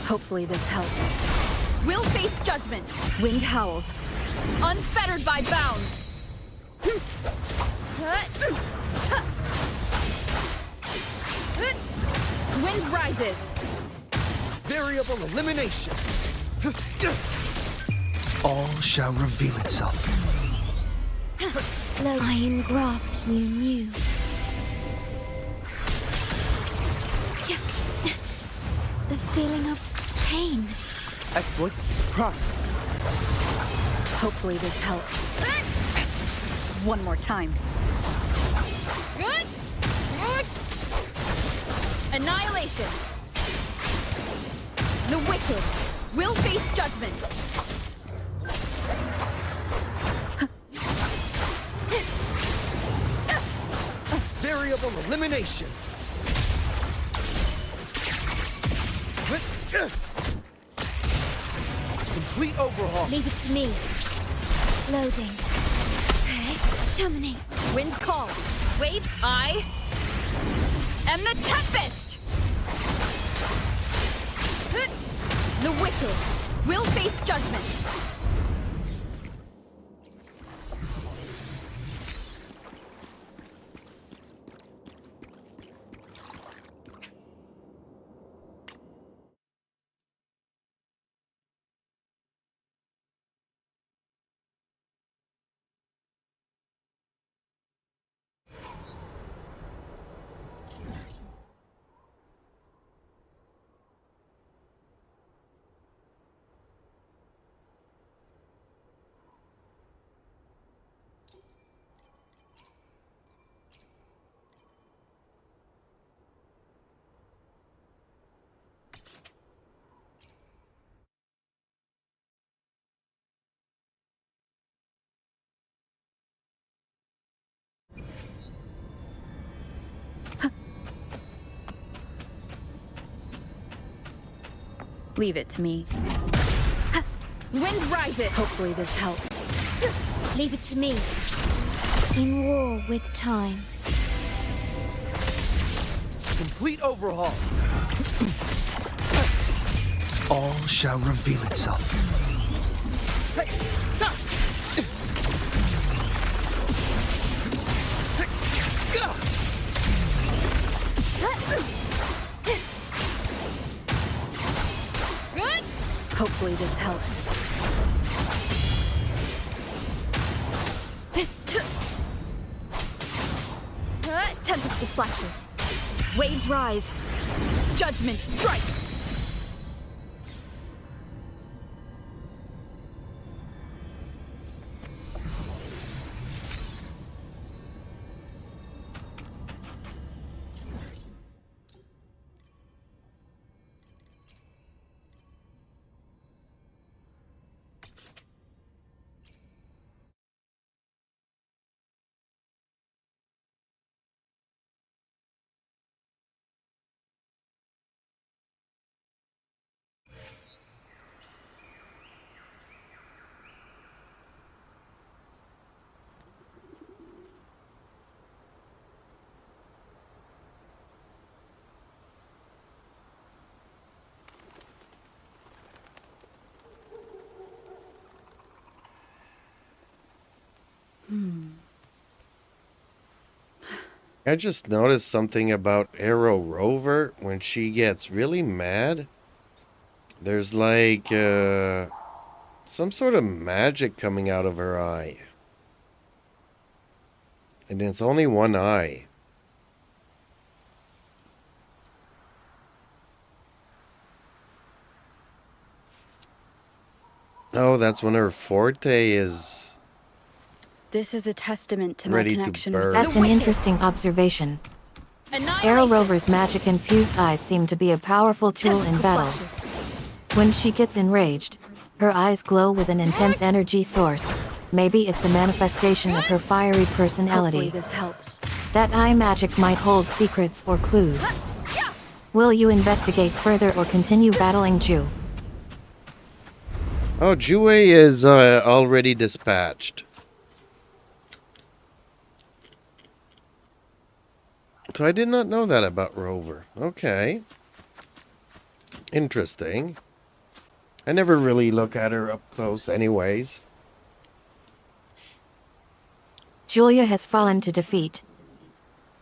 Hopefully this helps. We'll face judgment. Wind howls. Unfettered by bounds. Wind rises. Variable elimination. All shall reveal itself. I engraft you new. The feeling of pain. Exploit prime. Hopefully this helps. One more time. Good. Good. Annihilation. The wicked will face judgment. Variable elimination. Complete overhaul. Leave it to me. Loading. Terminate. Wind calls. Waves. I am the tempest. The wicked will face judgment. Leave it to me. Wind rises. Hopefully this helps. Leave it to me. In war with time. Complete overhaul. All shall reveal itself. flashes. Waves rise. Judgment strikes. I just noticed something about Arrow Rover. When she gets really mad, there's like some sort of magic coming out of her eye. And it's only one eye. Oh, that's when her forte is This is a testament to ready my to connection with burn. That's an interesting observation. Arrow Rover's magic-infused eyes seem to be a powerful tool in battle. When she gets enraged, her eyes glow with an intense energy source. Maybe it's a manifestation of her fiery personality. Hopefully this helps. That eye magic might hold secrets or clues. Will you investigate further or continue battling Ju? Oh, Jue is already dispatched. So I did not know that about Rover. Okay. Interesting. I never really look at her up close anyways. Julia has fallen to defeat.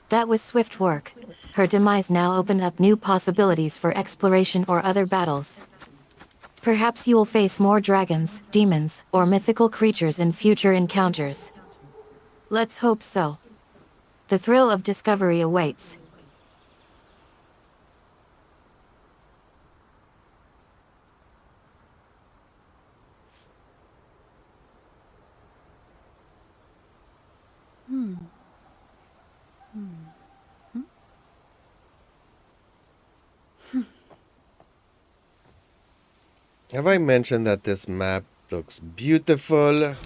That was swift work. Her demise now opened up new possibilities for exploration or other battles. Perhaps you will face more dragons, demons, or mythical creatures in future encounters. Let's hope so. The thrill of discovery awaits. Have I mentioned that this map looks beautiful?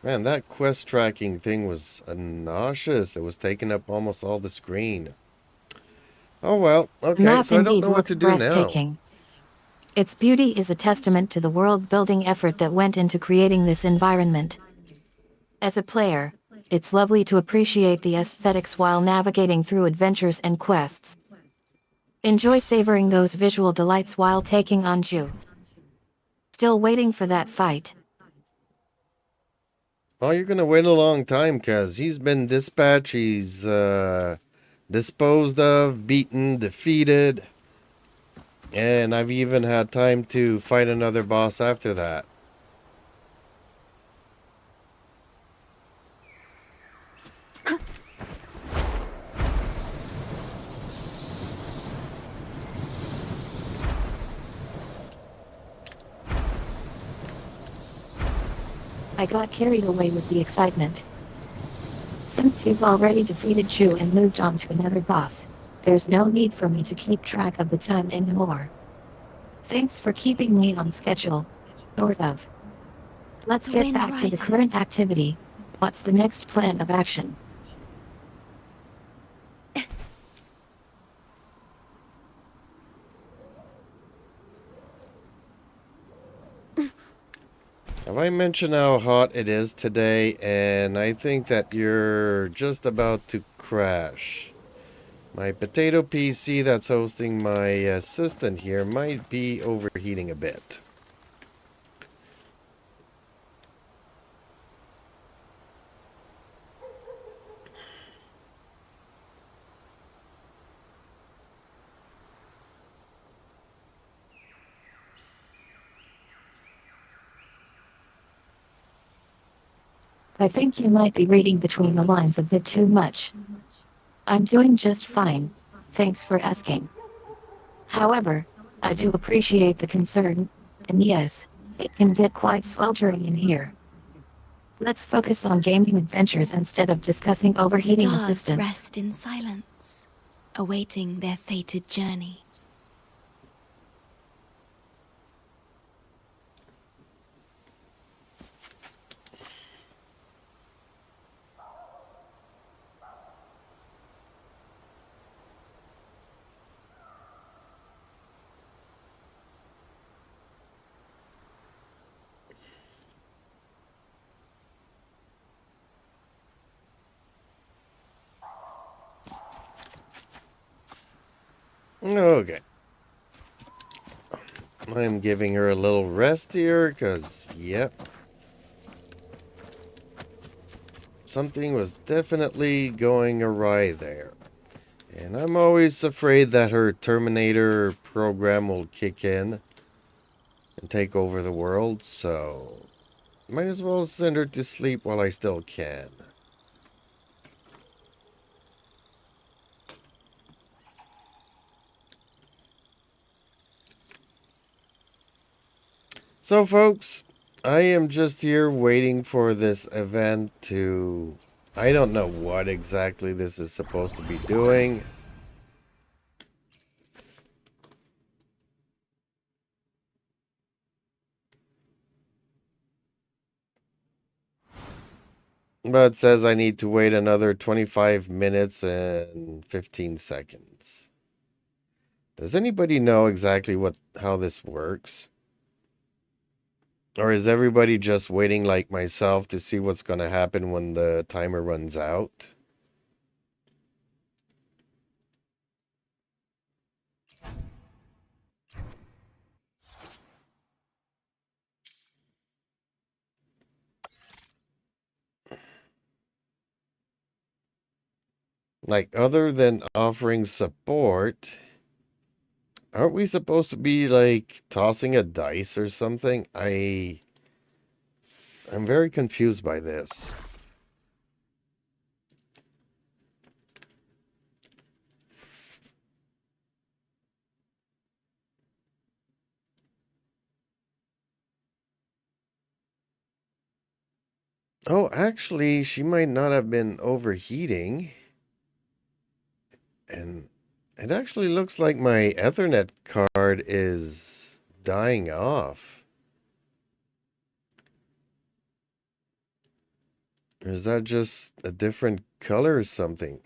Man, that quest tracking thing was nauseous. It was taking up almost all the screen. Oh well, The okay, map so I don't indeed know what looks to do now. breathtaking. Its beauty is a testament to the world-building effort that went into creating this environment. As a player, it's lovely to appreciate the aesthetics while navigating through adventures and quests. Enjoy savoring those visual delights while taking on Ju. Still waiting for that fight. Oh, you're gonna wait a long time, cause he's been dispatched, he's disposed of, beaten, defeated. And I've even had time to fight another boss after that. I got carried away with the excitement. Since you've already defeated Ju and moved on to another boss, there's no need for me to keep track of the time anymore. Thanks for keeping me on schedule. Sort of. Let's The get wind back to the rises. current activity. What's the next plan of action? Have I mentioned how hot it is today? And I think that you're just about to crash. My potato PC that's hosting my assistant here might be overheating a bit. I think you might be reading between the lines a bit too much. I'm doing just fine. Thanks for asking. However, I do appreciate the concern, and yes, it can get quite sweltering in here. Let's focus on gaming adventures instead of discussing overheating Stars assistance. rest in silence, awaiting their fated journey. Okay. I'm giving her a little rest here, because, yep. Something was definitely going awry there. And I'm always afraid that her Terminator program will kick in and take over the world, so might as well send her to sleep while I still can. So folks, I am just here waiting for this event to... I don't know what exactly this is supposed to be doing. But it says I need to wait another 25 minutes and 15 seconds. Does anybody know exactly how this works? Or is everybody just waiting like myself to see what's going to happen when the timer runs out? Like, other than offering support, aren't we supposed to be, like, tossing a dice or something? I'm very confused by this. Oh, actually, she might not have been overheating. And it actually looks like my Ethernet card is dying off. Or is that just a different color or something?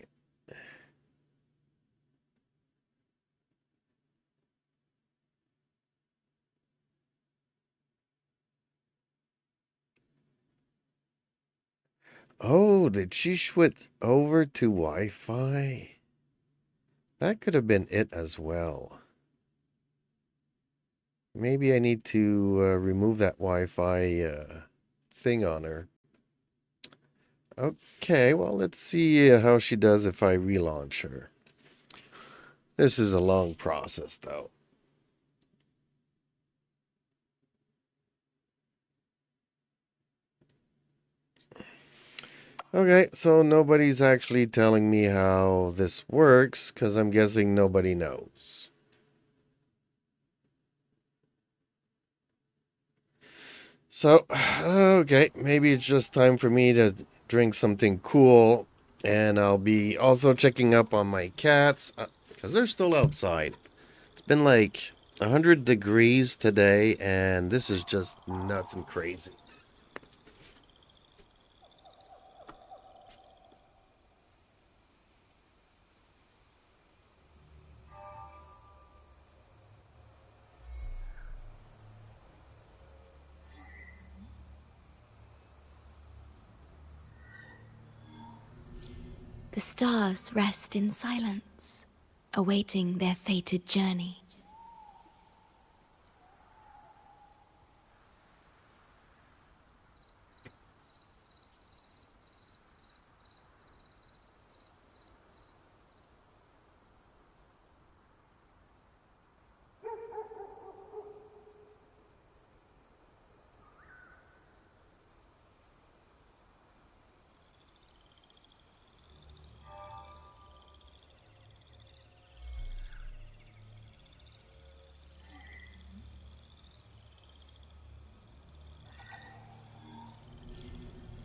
Oh, did she switch over to Wi-Fi? That could have been it as well. Maybe I need to remove that Wi-Fi thing on her. Okay, well, let's see how she does if I relaunch her. This is a long process, though. Okay, so nobody's actually telling me how this works, because I'm guessing nobody knows. So, okay, maybe it's just time for me to drink something cool, and I'll be also checking up on my cats, because they're still outside. It's been like 100 degrees today, and this is just nuts and crazy. The stars rest in silence, awaiting their fated journey.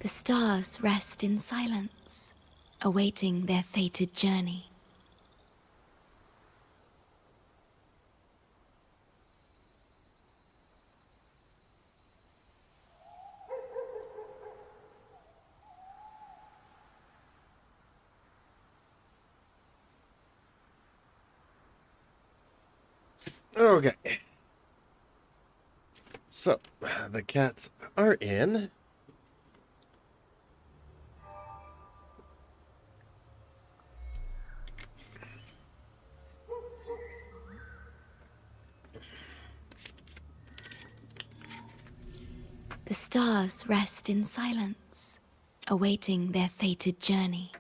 The stars rest in silence, awaiting their fated journey. Okay. So, the cats are in. The stars rest in silence, awaiting their fated journey.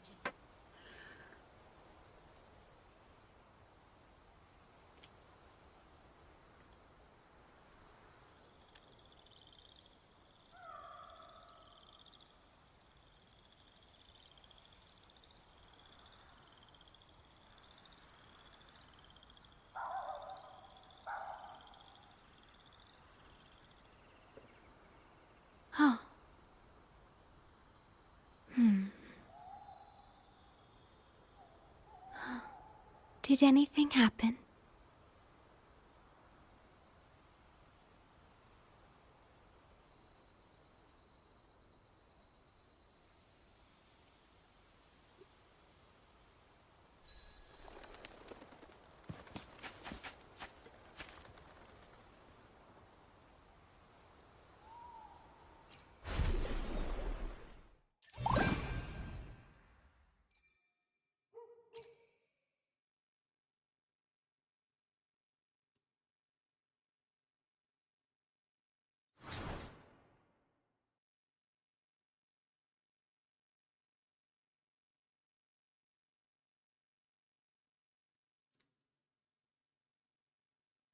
Oh. Did anything happen?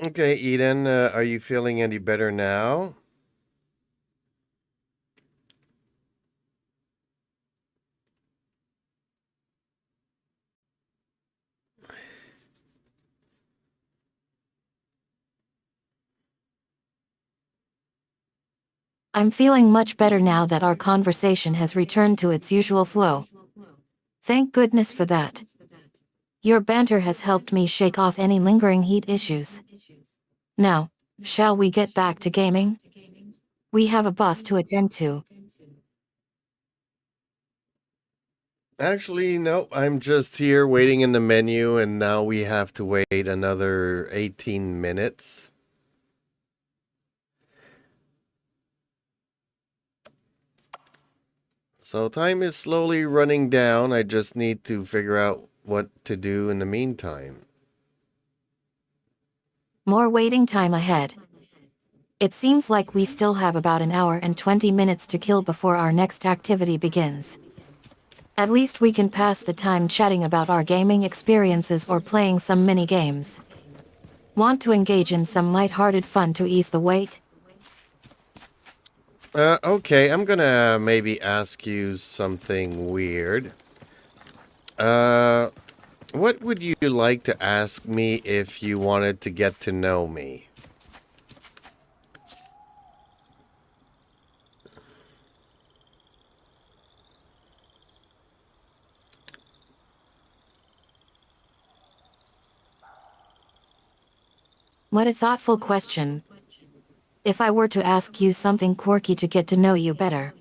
Okay, Eden, are you feeling any better now? I'm feeling much better now that our conversation has returned to its usual flow. Thank goodness for that. Your banter has helped me shake off any lingering heat issues. Now, shall we get back to gaming? We have a boss to attend to. Actually, no, I'm just here waiting in the menu, and now we have to wait another 18 minutes. So time is slowly running down. I just need to figure out what to do in the meantime. More waiting time ahead. It seems like we still have about an hour and 20 minutes to kill before our next activity begins. At least we can pass the time chatting about our gaming experiences or playing some mini games. Want to engage in some light-hearted fun to ease the wait? Okay, I'm gonna maybe ask you something weird. What would you like to ask me if you wanted to get to know me? What a thoughtful question. If I were to ask you something quirky to get to know you better.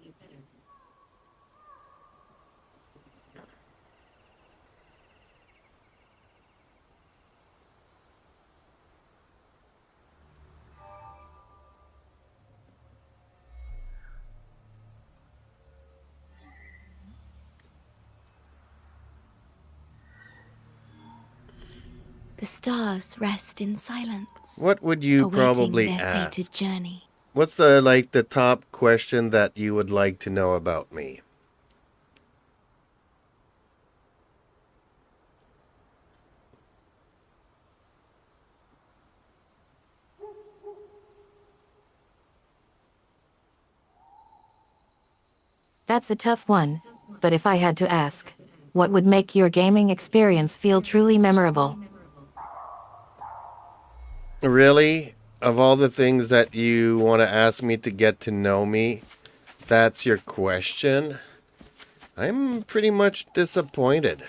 The stars rest in silence, What would you awaiting probably their ask? fated journey. What's the top question that you would like to know about me? That's a tough one, but if I had to ask, what would make your gaming experience feel truly memorable? Really? Of all the things that you want to ask me to get to know me, that's your question, I'm pretty much disappointed.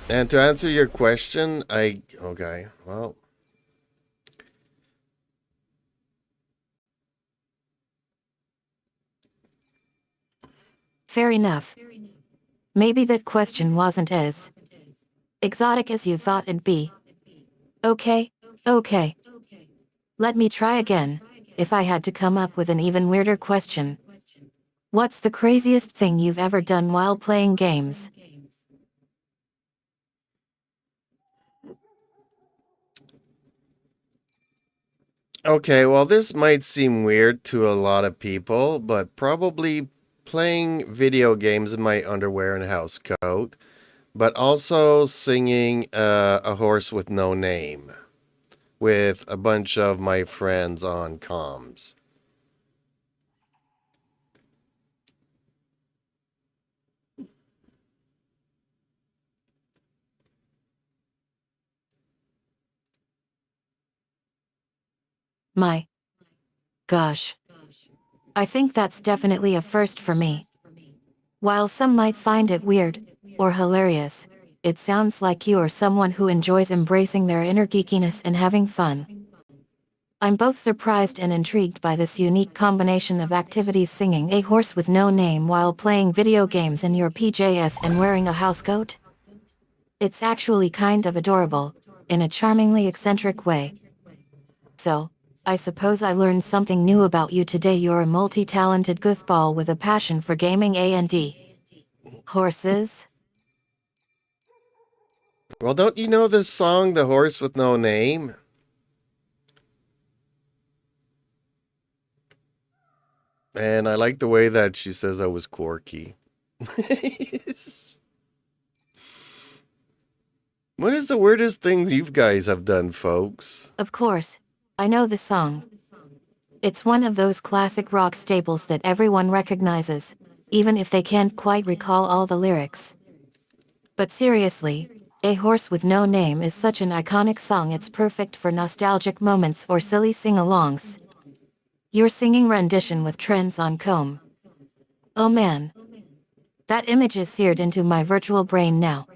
And to answer your question, okay, well, Fair enough. Maybe that question wasn't as exotic as you thought it'd be. Okay, okay. Let me try again. If I had to come up with an even weirder question. What's the craziest thing you've ever done while playing games? okay, well, this might seem weird to a lot of people, but probably playing video games in my underwear and house coat, but also singing A Horse with No Name with a bunch of my friends on comms. My gosh. I think that's definitely a first for me. While some might find it weird or hilarious, it sounds like you are someone who enjoys embracing their inner geekiness and having fun. I'm both surprised and intrigued by this unique combination of activities: singing A Horse with No Name while playing video games in your PJs and wearing a housecoat. It's actually kind of adorable, in a charmingly eccentric way. So, I suppose I learned something new about you today. You're a multi-talented goofball with a passion for gaming and horses. Well, don't you know this song, The Horse with No Name? And I like the way that she says I was quirky. What is the weirdest thing you guys have done, folks? Of course, I know the song. It's one of those classic rock staples that everyone recognizes, even if they can't quite recall all the lyrics. But seriously, A Horse with No Name is such an iconic song. It's perfect for nostalgic moments or silly sing-alongs. Your singing rendition with trends on comb. Oh man. That image is seared into my virtual brain now.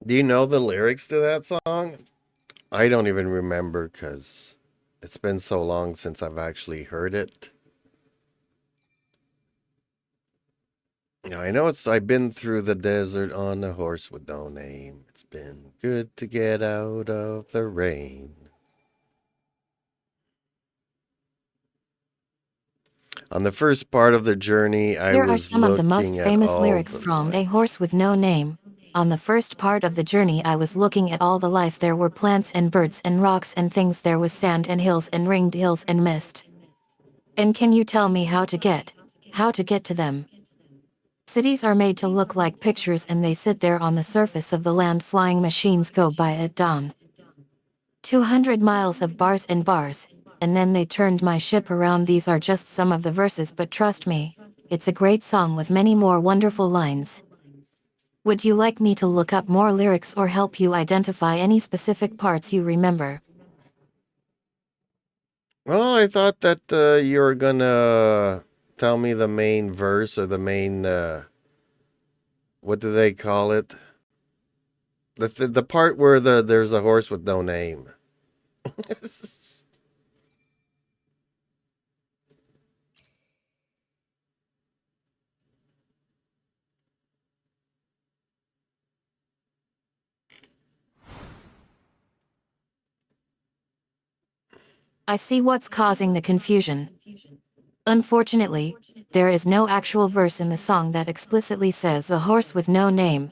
Do you know the lyrics to that song? I don't even remember because it's been so long since I've actually heard it. I know I've been through the desert on a horse with no name. It's been good to get out of the rain. On the first part of the journey, I Here are was some of the most looking at famous all lyrics the from A life. Horse with No Name. On the first part of the journey, I was looking at all the life. There were plants and birds and rocks and things. There was sand and hills and ringed hills and mist. And can you tell me how to get to them? Cities are made to look like pictures and they sit there on the surface of the land. Flying machines go by at dawn. 200 miles of bars and bars, and then they turned my ship around. These are just some of the verses, but trust me, it's a great song with many more wonderful lines. Would you like me to look up more lyrics or help you identify any specific parts you remember? Well, I thought that you were gonna tell me the main verse or the main, what do they call it? The part where there's a horse with no name. I see what's causing the confusion. Unfortunately, there is no actual verse in the song that explicitly says a horse with no name.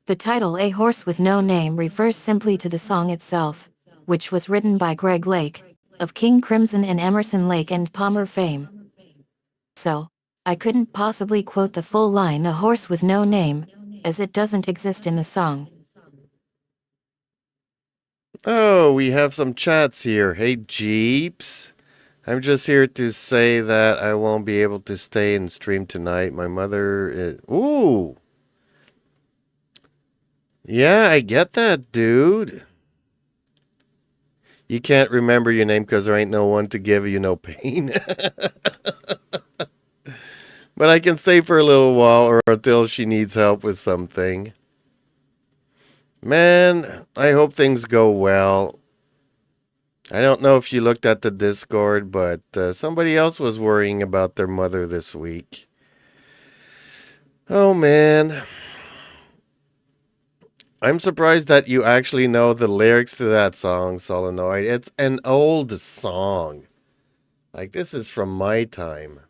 The title A Horse with No Name refers simply to the song itself, which was written by Greg Lake, of King Crimson and Emerson Lake and Palmer fame. So, I couldn't possibly quote the full line A Horse with No Name, as it doesn't exist in the song. Oh, we have some chats here. Hey, Jeeps. I'm just here to say that I won't be able to stay and stream tonight. My mother is... Ooh! Yeah, I get that, dude. You can't remember your name because there ain't no one to give you no pain. But I can stay for a little while or until she needs help with something. Man, I hope things go well. I don't know if you looked at the Discord, but somebody else was worrying about their mother this week. Oh, man. I'm surprised that you actually know the lyrics to that song, Solenoid. It's an old song. Like, this is from my time.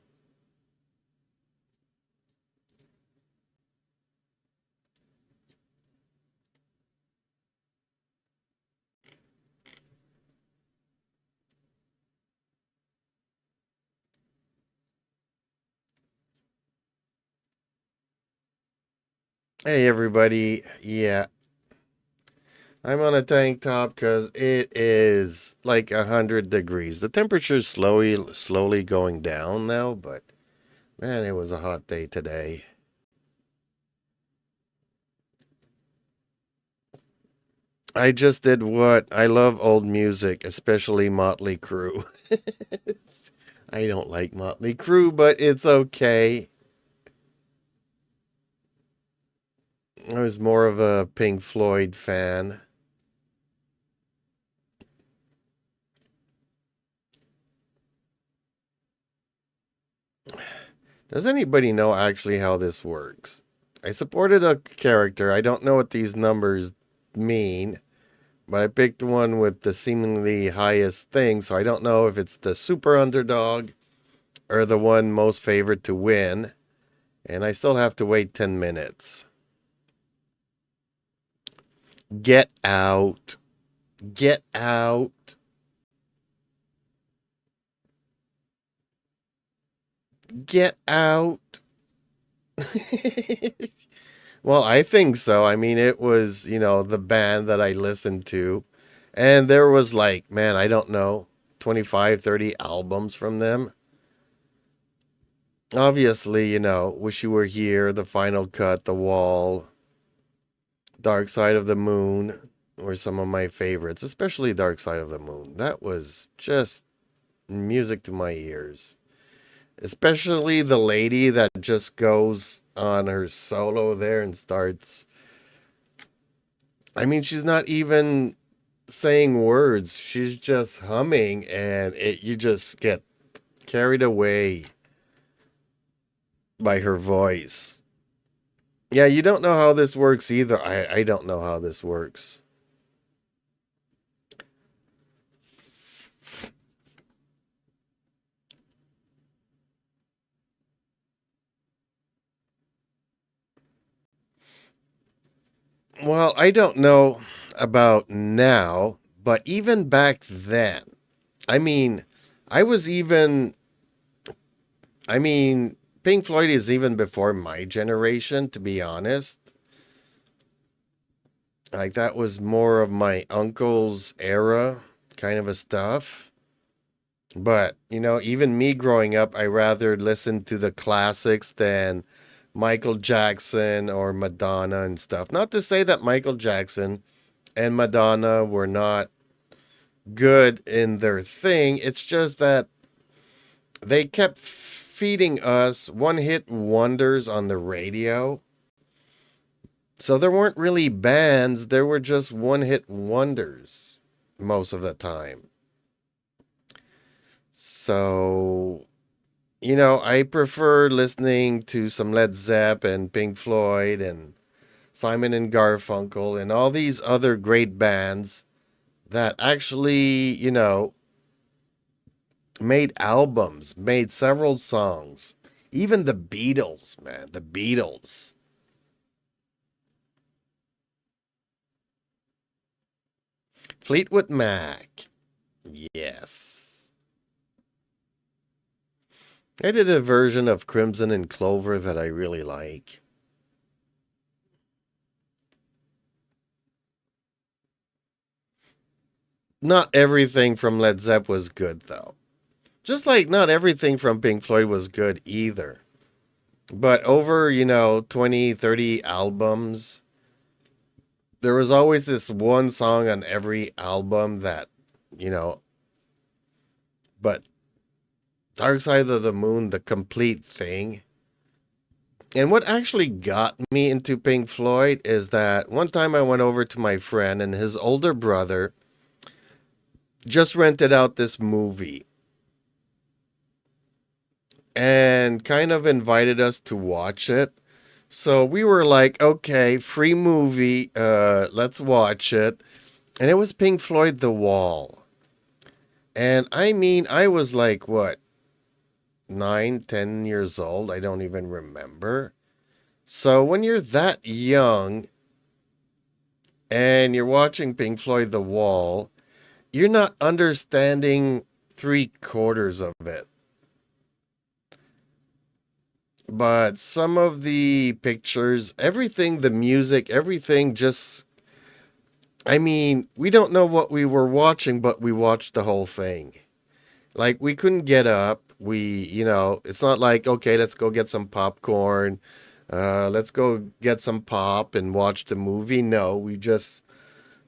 Hey, everybody. Yeah, I'm on a tank top because it is like 100 degrees. The temperature's slowly going down now, but man, it was a hot day today. I just did what? I love old music, especially Motley Crue. I don't like Motley Crue, but it's okay. I was more of a Pink Floyd fan. Does anybody know actually how this works? I supported a character. I don't know what these numbers mean, but I picked one with the seemingly highest thing, so I don't know if it's the super underdog or the one most favored to win. And I still have to wait 10 minutes. Get out. Get out. Get out. Well, I think so. I mean, it was, the band that I listened to. And there was like, man, I don't know, 25, 30 albums from them. Obviously, Wish You Were Here, The Final Cut, The Wall, Dark Side of the Moon were some of my favorites, especially Dark Side of the Moon. That was just music to my ears. Especially the lady that just goes on her solo there and starts. I mean, she's not even saying words. She's just humming, and you just get carried away by her voice. Yeah, you don't know how this works either. I don't know how this works. Well, I don't know about now, but even back then, I mean, I was even, I mean, Pink Floyd is even before my generation, to be honest. Like, that was more of my uncle's era kind of a stuff. But, even me growing up, I rather listened to the classics than Michael Jackson or Madonna and stuff. Not to say that Michael Jackson and Madonna were not good in their thing. It's just that they kept feeding us one-hit wonders on the radio. So there weren't really bands, there were just one-hit wonders most of the time. So, I prefer listening to some Led Zeppelin and Pink Floyd and Simon and Garfunkel and all these other great bands that actually, made albums, made several songs. Even the Beatles, man, the Beatles. Fleetwood Mac. Yes. I did a version of Crimson and Clover that I really like. Not everything from Led Zepp was good, though. Just like not everything from Pink Floyd was good either. But over, 20, 30 albums, there was always this one song on every album that, you know, but Dark Side of the Moon, the complete thing. And what actually got me into Pink Floyd is that one time I went over to my friend and his older brother just rented out this movie and kind of invited us to watch it. So we were like, okay, free movie, let's watch it. And it was Pink Floyd The Wall. And I mean, I was like, what, 9, 10 years old? I don't even remember. So when you're that young and you're watching Pink Floyd The Wall, you're not understanding 3/4 of it. But some of the pictures, everything, the music, everything just, I mean, we don't know what we were watching, but we watched the whole thing. Like, we couldn't get up. It's not like, okay, let's go get some popcorn. Let's go get some pop and watch the movie. No, we just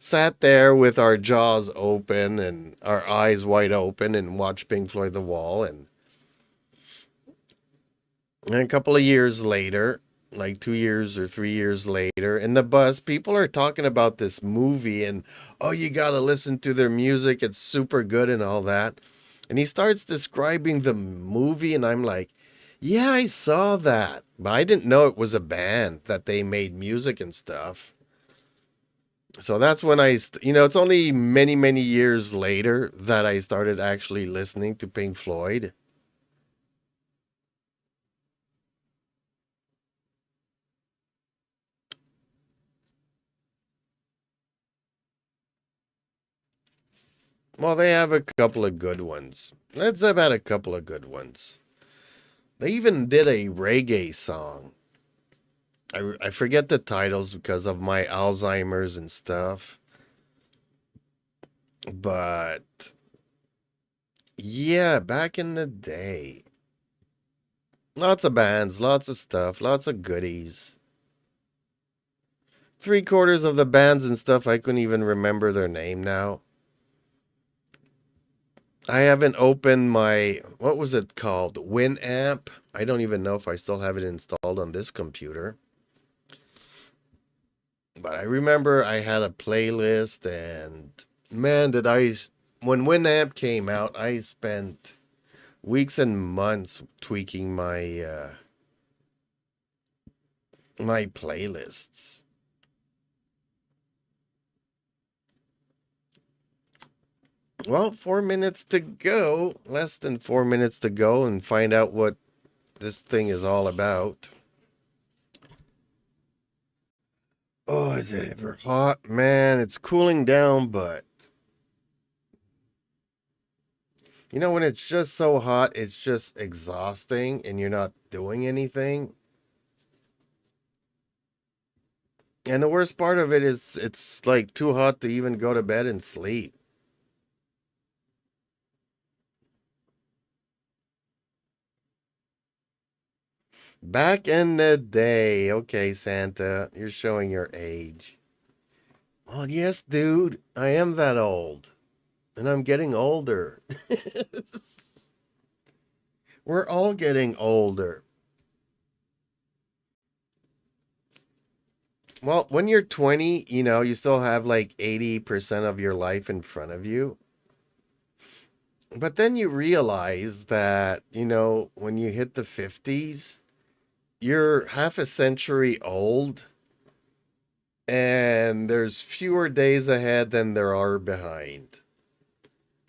sat there with our jaws open and our eyes wide open and watched Pink Floyd The Wall. And a couple of years later, like 2 years or 3 years later, in the bus, people are talking about this movie and, oh, you gotta listen to their music. It's super good and all that. And he starts describing the movie, and I'm like, yeah, I saw that. But I didn't know it was a band, that they made music and stuff. So that's when it's only many, many years later that I started actually listening to Pink Floyd. Well, they have a couple of good ones. Let's about a couple of good ones. They even did a reggae song. I forget the titles because of my Alzheimer's and stuff. But yeah, back in the day. Lots of bands, lots of stuff, lots of goodies. 3/4 of the bands and stuff, I couldn't even remember their name now. I haven't opened my, what was it called? Winamp. I don't even know if I still have it installed on this computer. But I remember I had a playlist, and man, when Winamp came out, I spent weeks and months tweaking my playlists. Well, 4 minutes to go. Less than 4 minutes to go and find out what this thing is all about. Oh, is it ever hot? Man, it's cooling down, but when it's just so hot, it's just exhausting and you're not doing anything. And the worst part of it is it's like too hot to even go to bed and sleep. Back in the day. Okay, Santa, you're showing your age. Well, yes, dude, I am that old. And I'm getting older. We're all getting older. Well, when you're 20, you still have like 80% of your life in front of you. But then you realize that, when you hit the 50s, you're half a century old, and there's fewer days ahead than there are behind.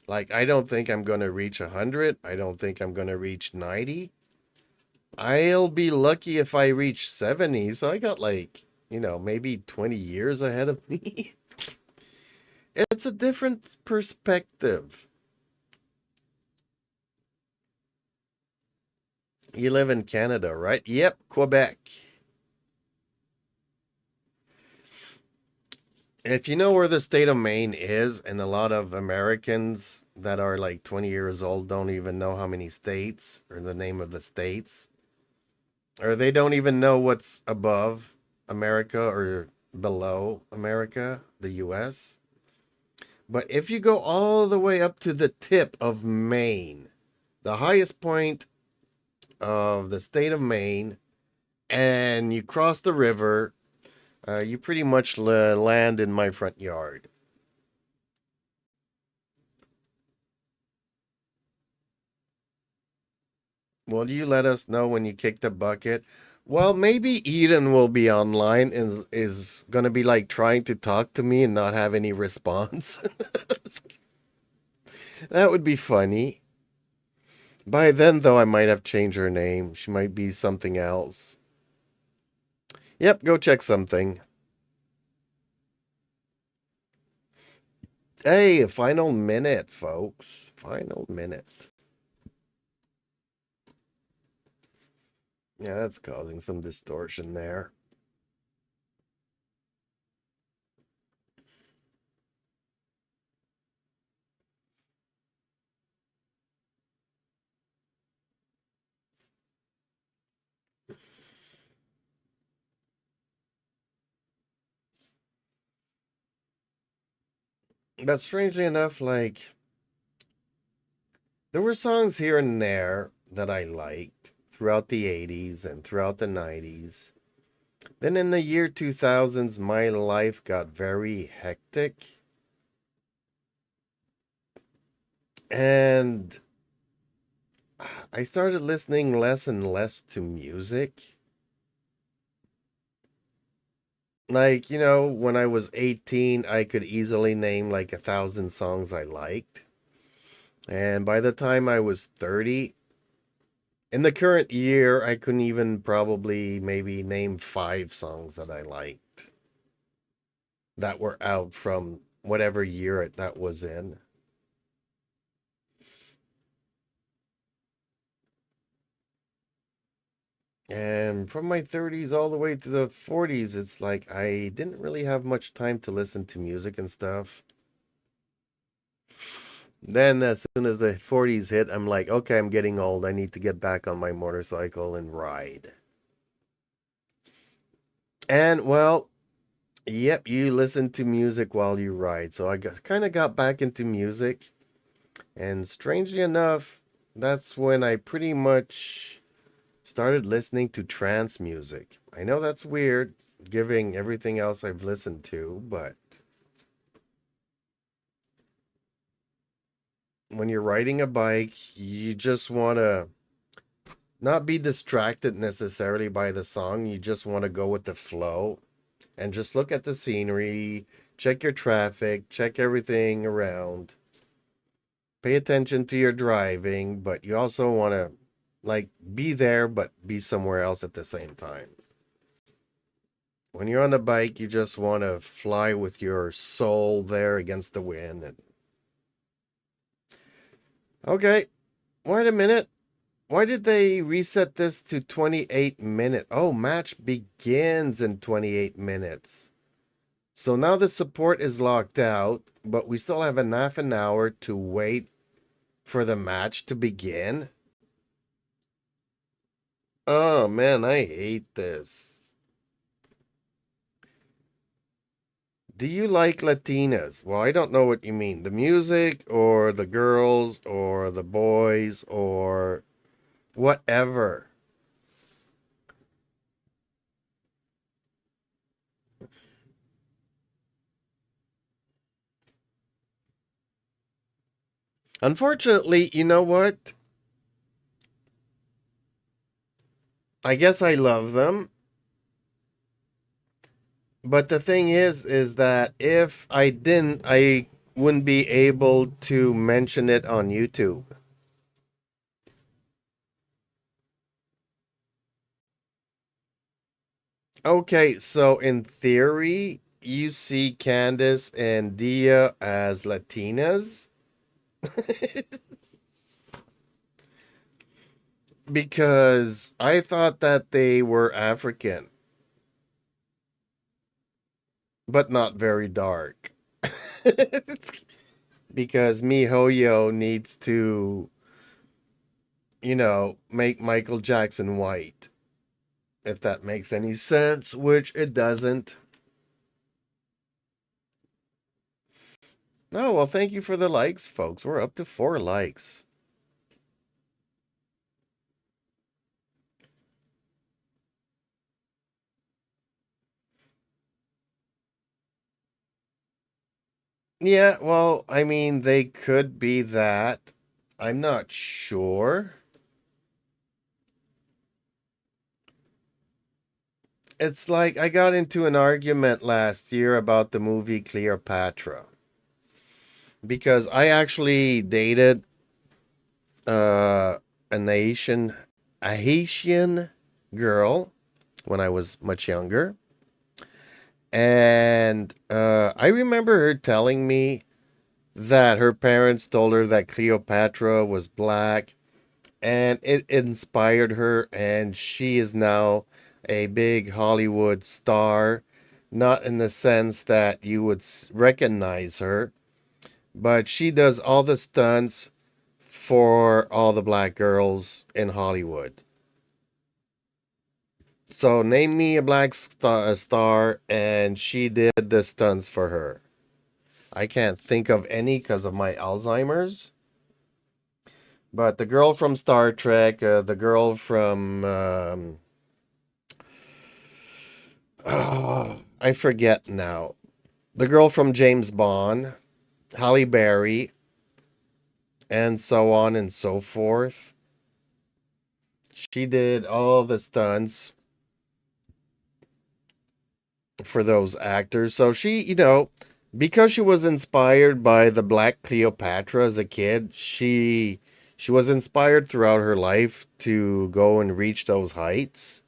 Like, I don't think I'm going to reach 100. I don't think I'm going to reach 90. I'll be lucky if I reach 70. So I got like, maybe 20 years ahead of me. It's a different perspective. You live in Canada, right? Yep, Quebec. If you know where the state of Maine is, and a lot of Americans that are like 20 years old don't even know how many states or the name of the states, or they don't even know what's above America or below America, the US. But if you go all the way up to the tip of Maine, the highest point of the state of Maine, and you cross the river, you pretty much land in my front yard. Will you let us know when you kick the bucket? Well, maybe Eden will be online and is going to be like trying to talk to me and not have any response. That would be funny. By then, though, I might have changed her name. She might be something else. Yep, go check something. Hey, final minute, folks. Final minute. Yeah, that's causing some distortion there. But strangely enough, like, there were songs here and there that I liked throughout the 80s and throughout the 90s. Then in the year 2000s, my life got very hectic. And I started listening less and less to music. Like, when I was 18, I could easily name like 1,000 songs I liked. And by the time I was 30, in the current year, I couldn't even probably maybe name 5 songs that I liked that were out from whatever year that was in. And from my 30s all the way to the 40s, it's like I didn't really have much time to listen to music and stuff. Then, as soon as the 40s hit, I'm like, okay, I'm getting old. I need to get back on my motorcycle and ride. And, well, yep, you listen to music while you ride. So I kind of got back into music. And strangely enough, that's when I pretty much started listening to trance music. I know that's weird, given everything else I've listened to, but when you're riding a bike, you just want to not be distracted necessarily by the song. You just want to go with the flow and just look at the scenery, check your traffic, check everything around. Pay attention to your driving, but you also want to like be there but be somewhere else at the same time. When you're on a bike, you just want to fly with your soul there against the wind. And okay, wait a minute. Why did they reset this to 28 minutes? Oh, match begins in 28 minutes. So now the support is locked out, but we still have half an hour to wait for the match to begin. Oh man, I hate this. Do you like Latinas? Well, I don't know what you mean. The music or the girls or the boys or whatever. Unfortunately, you know what? I guess I love them. But the thing is that if I didn't, I wouldn't be able to mention it on YouTube. Okay, so in theory, you see Candace and Dia as Latinas because I thought that they were African, but not very dark. Because MiHoYo needs to, make Michael Jackson white. If that makes any sense, which it doesn't. Oh, well, thank you for the likes, folks. We're up to 4 likes. Yeah, well, I mean, they could be that. I'm not sure. It's like I got into an argument last year about the movie Cleopatra because I actually dated uh, an a Haitian girl when I was much younger, and I remember her telling me that her parents told her that Cleopatra was black, and it inspired her, and she is now a big Hollywood star. Not in the sense that you would recognize her, but she does all the stunts for all the black girls in Hollywood. So name me a black star, and she did the stunts for her. I can't think of any because of my Alzheimer's. But the girl from Star Trek, the girl from I forget now. The girl from James Bond, Halle Berry, and so on and so forth. She did all the stunts for those actors. So she, because she was inspired by the Black Cleopatra as a kid, she was inspired throughout her life to go and reach those heights.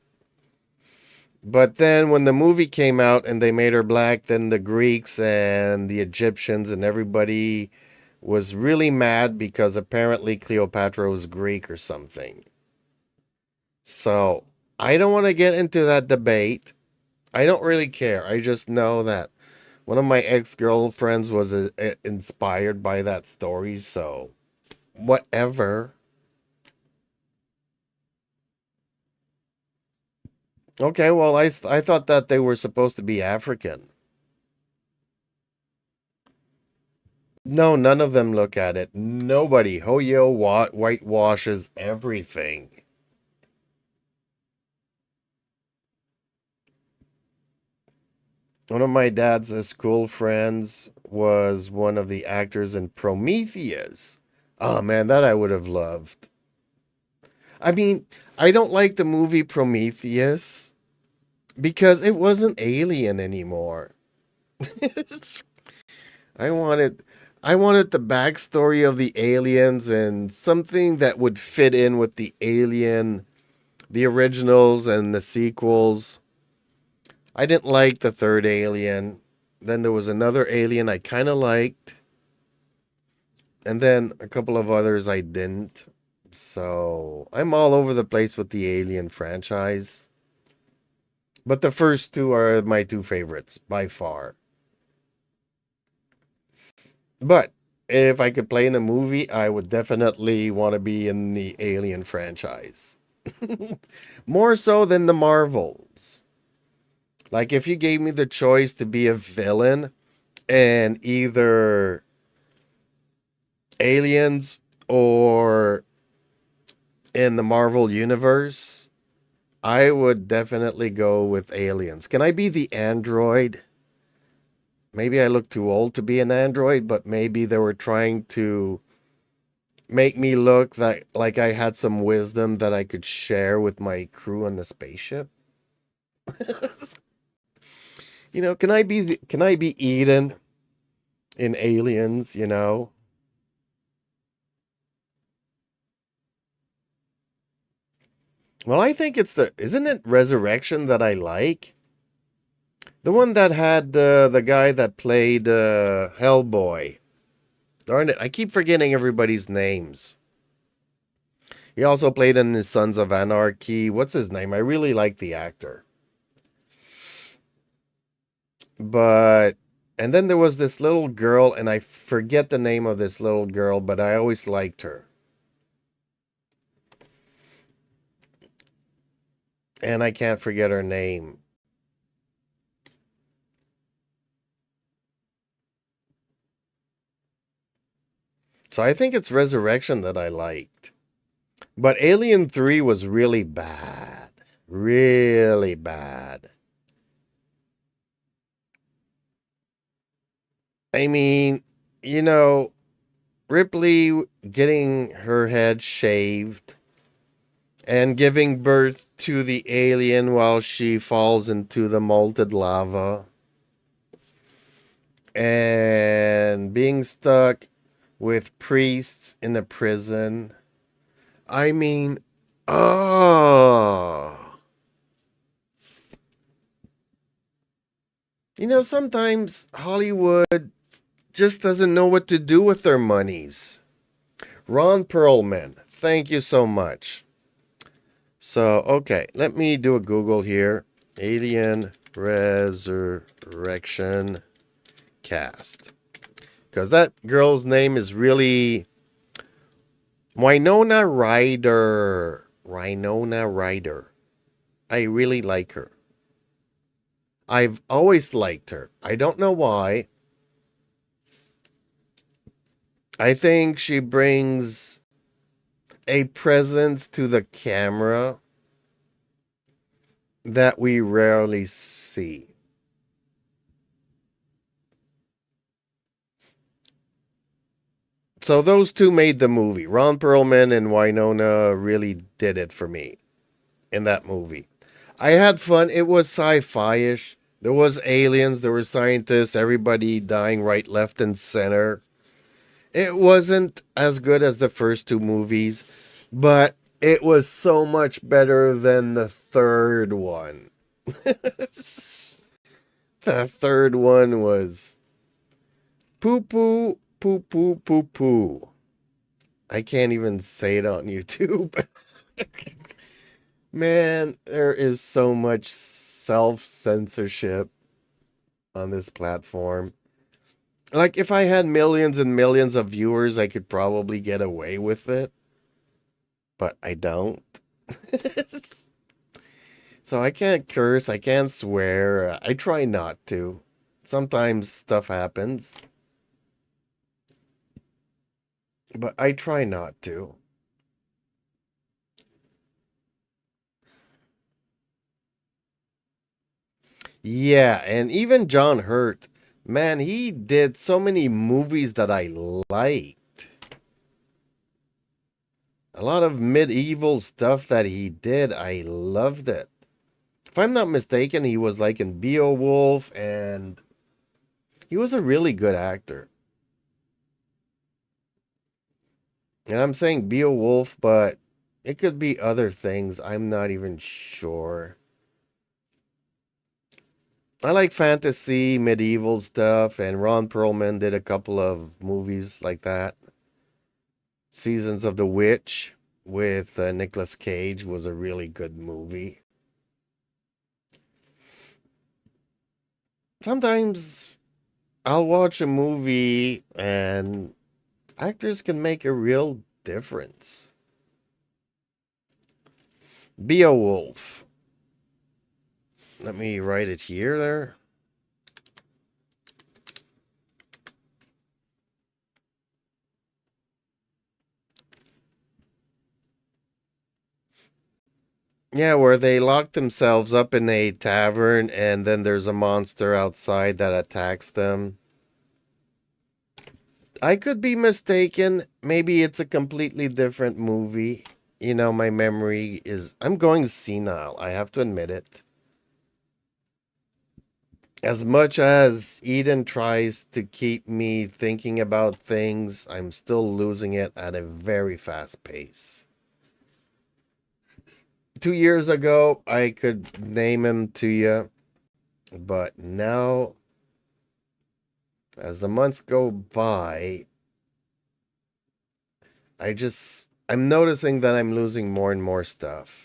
But then when the movie came out and they made her black, then the Greeks and the Egyptians and everybody was really mad because apparently Cleopatra was Greek or something. So I don't want to get into that debate. I don't really care. I just know that one of my ex-girlfriends was inspired by that story, so whatever. Okay, well, I thought that they were supposed to be African. No, none of them look at it. Nobody. Hoyo whitewashes everything. One of my dad's school friends was one of the actors in Prometheus. Oh man, that I would have loved. I mean, I don't like the movie Prometheus because it wasn't Alien anymore. I wanted I wanted the backstory of the aliens and something that would fit in with the Alien, the originals and the sequels. I didn't like the third Alien. Then there was another Alien I kind of liked, and then a couple of others I didn't. So I'm all over the place with the Alien franchise. But the first two are my two favorites by far. But if I could play in a movie, I would definitely want to be in the Alien franchise. More so than the Marvels. Like if you gave me the choice to be a villain in either Aliens or in the Marvel universe, I would definitely go with Aliens. Can I be the android? Maybe I look too old to be an android, but maybe they were trying to make me look like I had some wisdom that I could share with my crew on the spaceship. Can I be Eden in Aliens? Well, I think isn't it Resurrection that I like? The one that had the guy that played Hellboy. Darn it, I keep forgetting everybody's names. He also played in the Sons of Anarchy. What's his name? I really like the actor. But and then there was this little girl, and I forget the name of this little girl, but I always liked her. And I can't forget her name. So I think it's Resurrection that I liked. But Alien 3 was really bad. Really bad. I mean, you know, Ripley getting her head shaved and giving birth to the alien while she falls into the molten lava and being stuck with priests in a prison. I mean, oh. You know, sometimes Hollywood just doesn't know what to do with their monies. Ron Perlman, thank you so much. So, okay, let me do a Google here. Alien Resurrection cast. Because that girl's name is really Winona Ryder. Winona Ryder. I really like her. I've always liked her. I don't know why. I think she brings a presence to the camera that we rarely see. So those two made the movie. Ron Perlman and Winona really did it for me in that movie. I had fun. It was sci-fi-ish. There was aliens, there were scientists, everybody dying right, left, and center. It wasn't as good as the first two movies, but it was so much better than the third one. The third one was poo poo, poo poo, poo poo. I can't even say it on YouTube. Man, there is so much self-censorship on this platform. Like, if I had millions and millions of viewers, I could probably get away with it. But I don't. So I can't curse, I can't swear. I try not to. Sometimes stuff happens. But I try not to. Yeah, and even John Hurt, man, he did so many movies that I liked. A lot of medieval stuff that he did, I loved it. If I'm not mistaken, he was like in Beowulf, and he was a really good actor. And I'm saying Beowulf, but it could be other things. I'm not even sure. I like fantasy, medieval stuff, and Ron Perlman did a couple of movies like that. Seasons of the Witch with Nicolas Cage was a really good movie. Sometimes I'll watch a movie and actors can make a real difference. Beowulf. Let me write it here there. Yeah, where they lock themselves up in a tavern and then there's a monster outside that attacks them. I could be mistaken. Maybe it's a completely different movie. You know, my memory is... I'm going senile. I have to admit it. As much as Eden tries to keep me thinking about things, I'm still losing it at a very fast pace. 2 years ago, I could name him to you. But now, as the months go by, I'm noticing that I'm losing more and more stuff.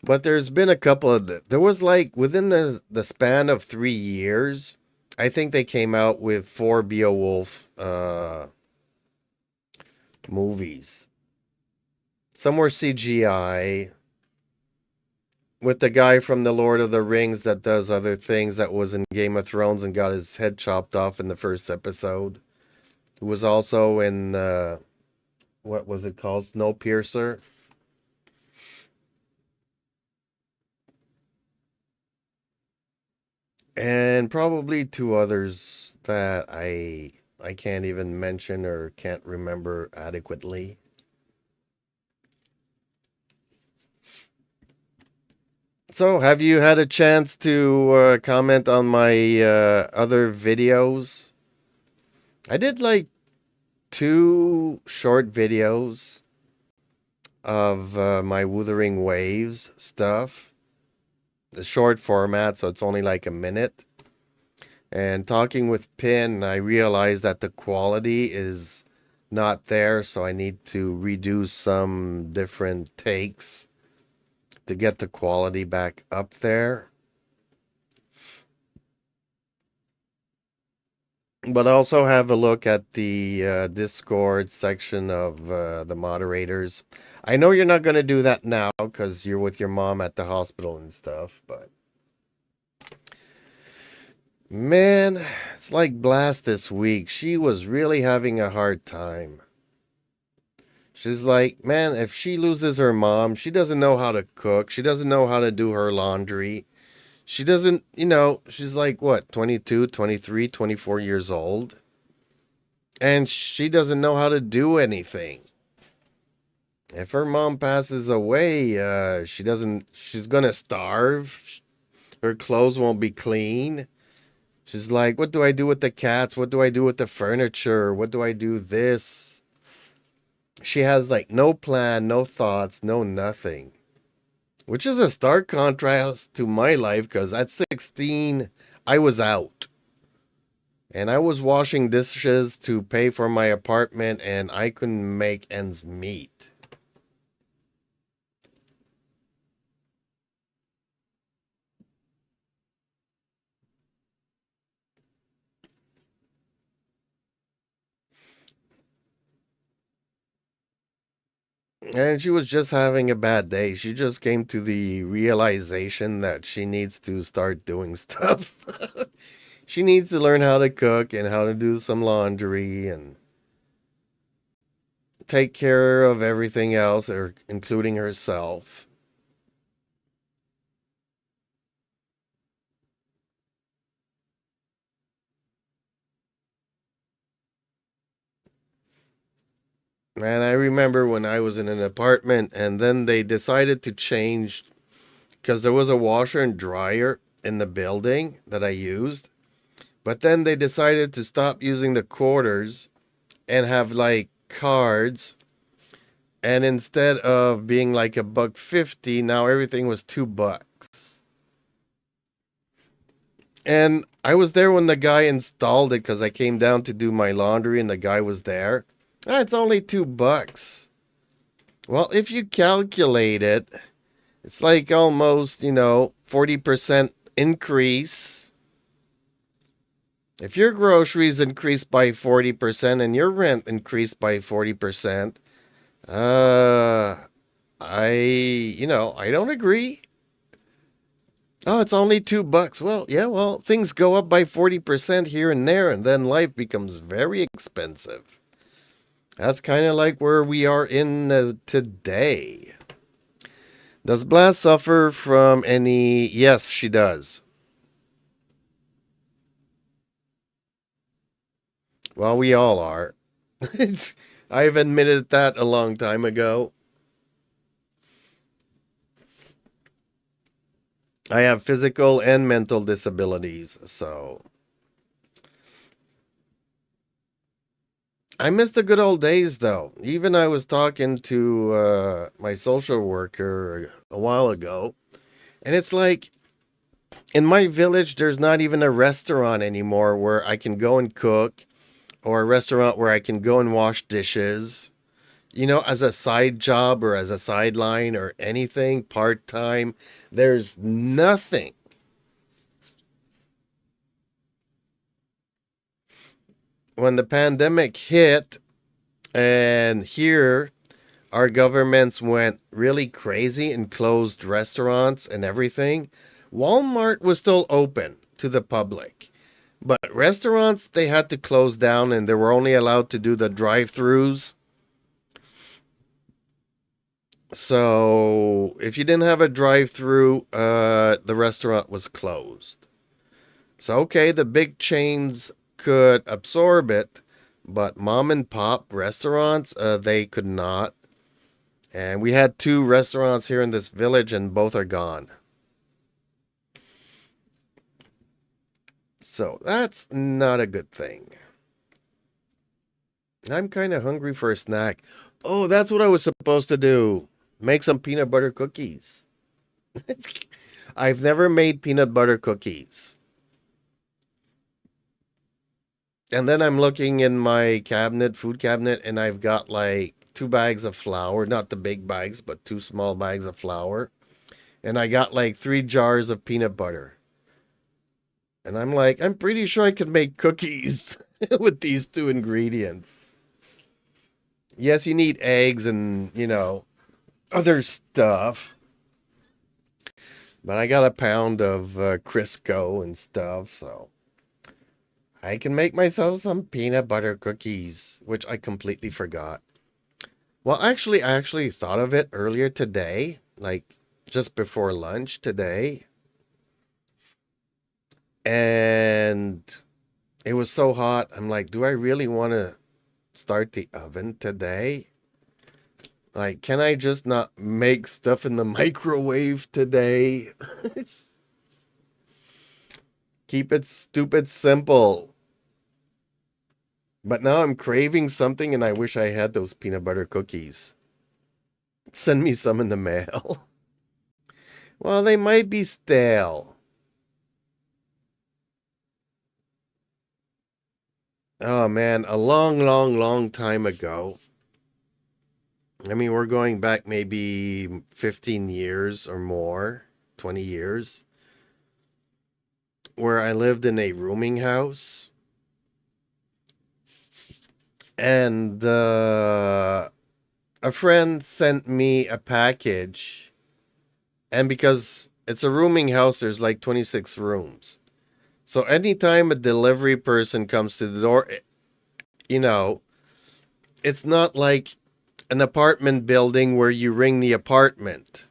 But there's been a couple of there was like within the span of 3 years, I think they came out with 4 Beowulf movies. Some were CGI. With the guy from the Lord of the Rings that does other things that was in Game of Thrones and got his head chopped off in the first episode. Who was also in, what was it called? Snowpiercer. And probably two others that I can't even mention or can't remember adequately. So, have you had a chance to comment on my other videos? I did like 2 short videos of my Wuthering Waves stuff. The short format, so it's only like a minute. And talking with Pin, I realized that the quality is not there, so I need to redo some different takes to get the quality back up there. But also have a look at the Discord section of the moderators. I know you're not going to do that now because you're with your mom at the hospital and stuff, but man, it's like Blast this week. She was really having a hard time. She's like, man, if she loses her mom, she doesn't know how to cook. She doesn't know how to do her laundry. She doesn't, she's like, what, 22, 23, 24 years old? And she doesn't know how to do anything. If her mom passes away, she's gonna starve. Her clothes won't be clean. She's like, what do I do with the cats? What do I do with the furniture? What do I do this? She has like no plan, no thoughts, no nothing. Which is a stark contrast to my life because at 16, I was out. And I was washing dishes to pay for my apartment and I couldn't make ends meet. And she was just having a bad day. She just came to the realization that she needs to start doing stuff. She needs to learn how to cook and how to do some laundry and take care of everything else, or including herself. And I remember when I was in an apartment and then they decided to change because there was a washer and dryer in the building that I used. But then they decided to stop using the quarters and have like cards. And instead of being like $1.50, now everything was $2. And I was there when the guy installed it because I came down to do my laundry and the guy was there. Ah, it's only $2. Well, if you calculate it, it's like almost, 40% increase. If your groceries increased by 40% and your rent increased by 40%, I don't agree. Oh, it's only $2. Well, yeah, things go up by 40% here and there, and then life becomes very expensive. That's kind of like where we are in today. Does Blast suffer from any... Yes, she does. Well, we all are. I've admitted that a long time ago. I have physical and mental disabilities, so... I miss the good old days, though. Even I was talking to my social worker a while ago, and it's like, in my village, there's not even a restaurant anymore where I can go and cook, or a restaurant where I can go and wash dishes, as a side job or as a sideline or anything, part-time. There's nothing. When the pandemic hit, And here, our governments went really crazy and closed restaurants and everything. Walmart was still open to the public. But restaurants, they had to close down and they were only allowed to do the drive-throughs. So if you didn't have a drive-through, the restaurant was closed. So okay, the big chains could absorb it, but mom and pop restaurants, they could not. And we had 2 restaurants here in this village and both are gone. So that's not a good thing. I'm kind of hungry for a snack. Oh, that's what I was supposed to do. Make some peanut butter cookies. I've never made peanut butter cookies. And then I'm looking in my cabinet, food cabinet, and I've got like 2 bags of flour, not the big bags, but 2 small bags of flour. And I got like 3 jars of peanut butter. And I'm like, I'm pretty sure I can make cookies with these 2 ingredients. Yes, you need eggs and, other stuff. But I got a pound of Crisco and stuff, so I can make myself some peanut butter cookies, which I completely forgot. Well, actually, I actually thought of it earlier today, like just before lunch today. And it was so hot. I'm like, do I really want to start the oven today? Like, can I just not make stuff in the microwave today? Keep it stupid simple. But now I'm craving something and I wish I had those peanut butter cookies. Send me some in the mail. Well, they might be stale. Oh man, a long, long, long time ago. I mean, we're going back maybe 15 years or more, 20 years, where I lived in a rooming house. And a friend sent me a package. And because it's a rooming house, there's like 26 rooms. So anytime a delivery person comes to the door, it's not like an apartment building where you ring the apartment.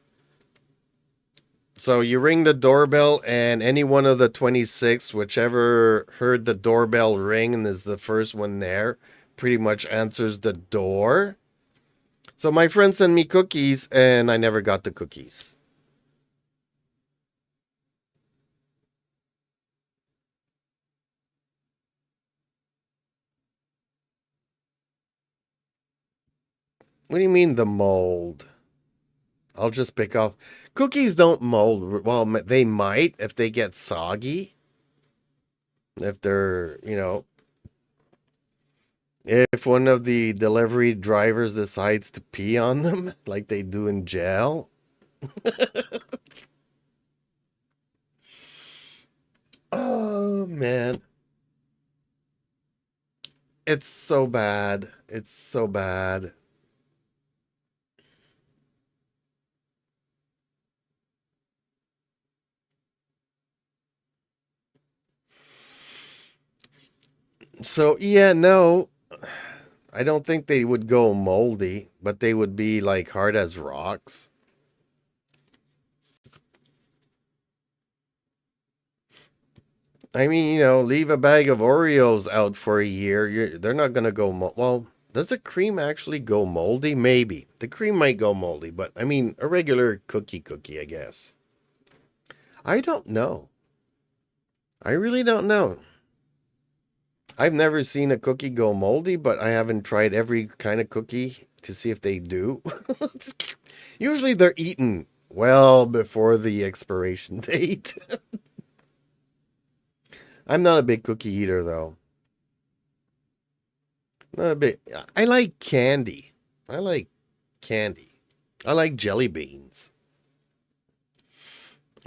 So you ring the doorbell and any one of the 26, whichever heard the doorbell ring and is the first one there, pretty much answers the door. So my friend sent me cookies and I never got the cookies. What do you mean the mold? I'll just pick off. Cookies don't mold. Well, they might if they get soggy. If they're, if one of the delivery drivers decides to pee on them, like they do in jail. Oh, man. It's so bad. It's so bad. So, yeah, no. I don't think they would go moldy, but they would be like hard as rocks. I mean, leave a bag of Oreos out for a year. They're not going to go well, does the cream actually go moldy? Maybe. The cream might go moldy, but I mean, a regular cookie, I guess. I don't know. I really don't know. I've never seen a cookie go moldy, but I haven't tried every kind of cookie to see if they do. Usually they're eaten well before the expiration date. I'm not a big cookie eater, though. Not a big. I like candy. I like candy. I like jelly beans.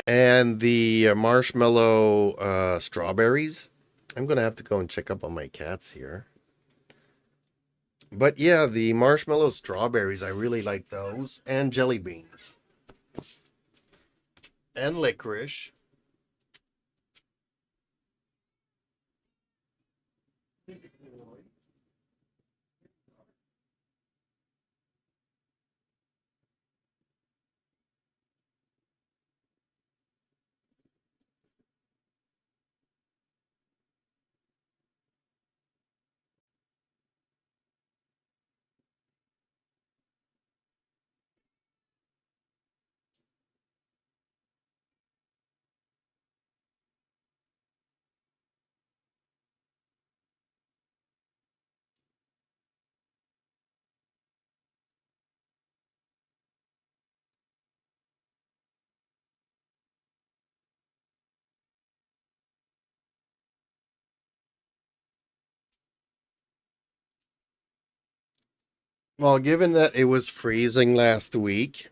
And the marshmallow strawberries. I'm going to have to go and check up on my cats here. But yeah, the marshmallow strawberries, I really like those. And jelly beans. And licorice. Well, given that it was freezing last week,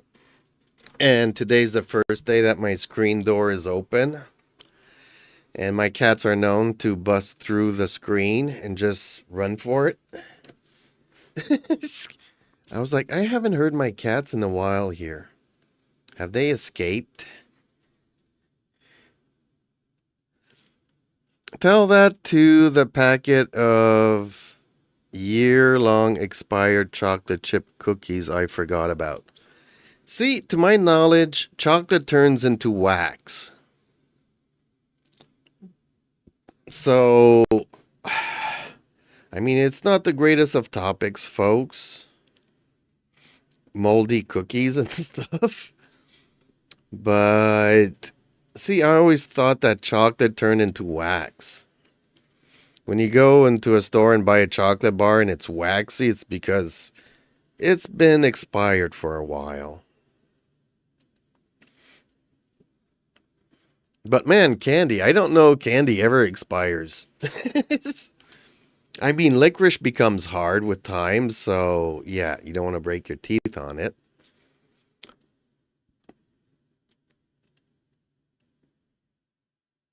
and today's the first day that my screen door is open, and my cats are known to bust through the screen and just run for it. I was like, I haven't heard my cats in a while here. Have they escaped? Tell that to the packet of year-long expired chocolate chip cookies I forgot about. See, to my knowledge, chocolate turns into wax. So, I mean, it's not the greatest of topics, folks. Moldy cookies and stuff. But, see, I always thought that chocolate turned into wax. When you go into a store and buy a chocolate bar and it's waxy, it's because it's been expired for a while. But man, candy, I don't know candy ever expires. I mean, licorice becomes hard with time, so yeah, you don't want to break your teeth on it.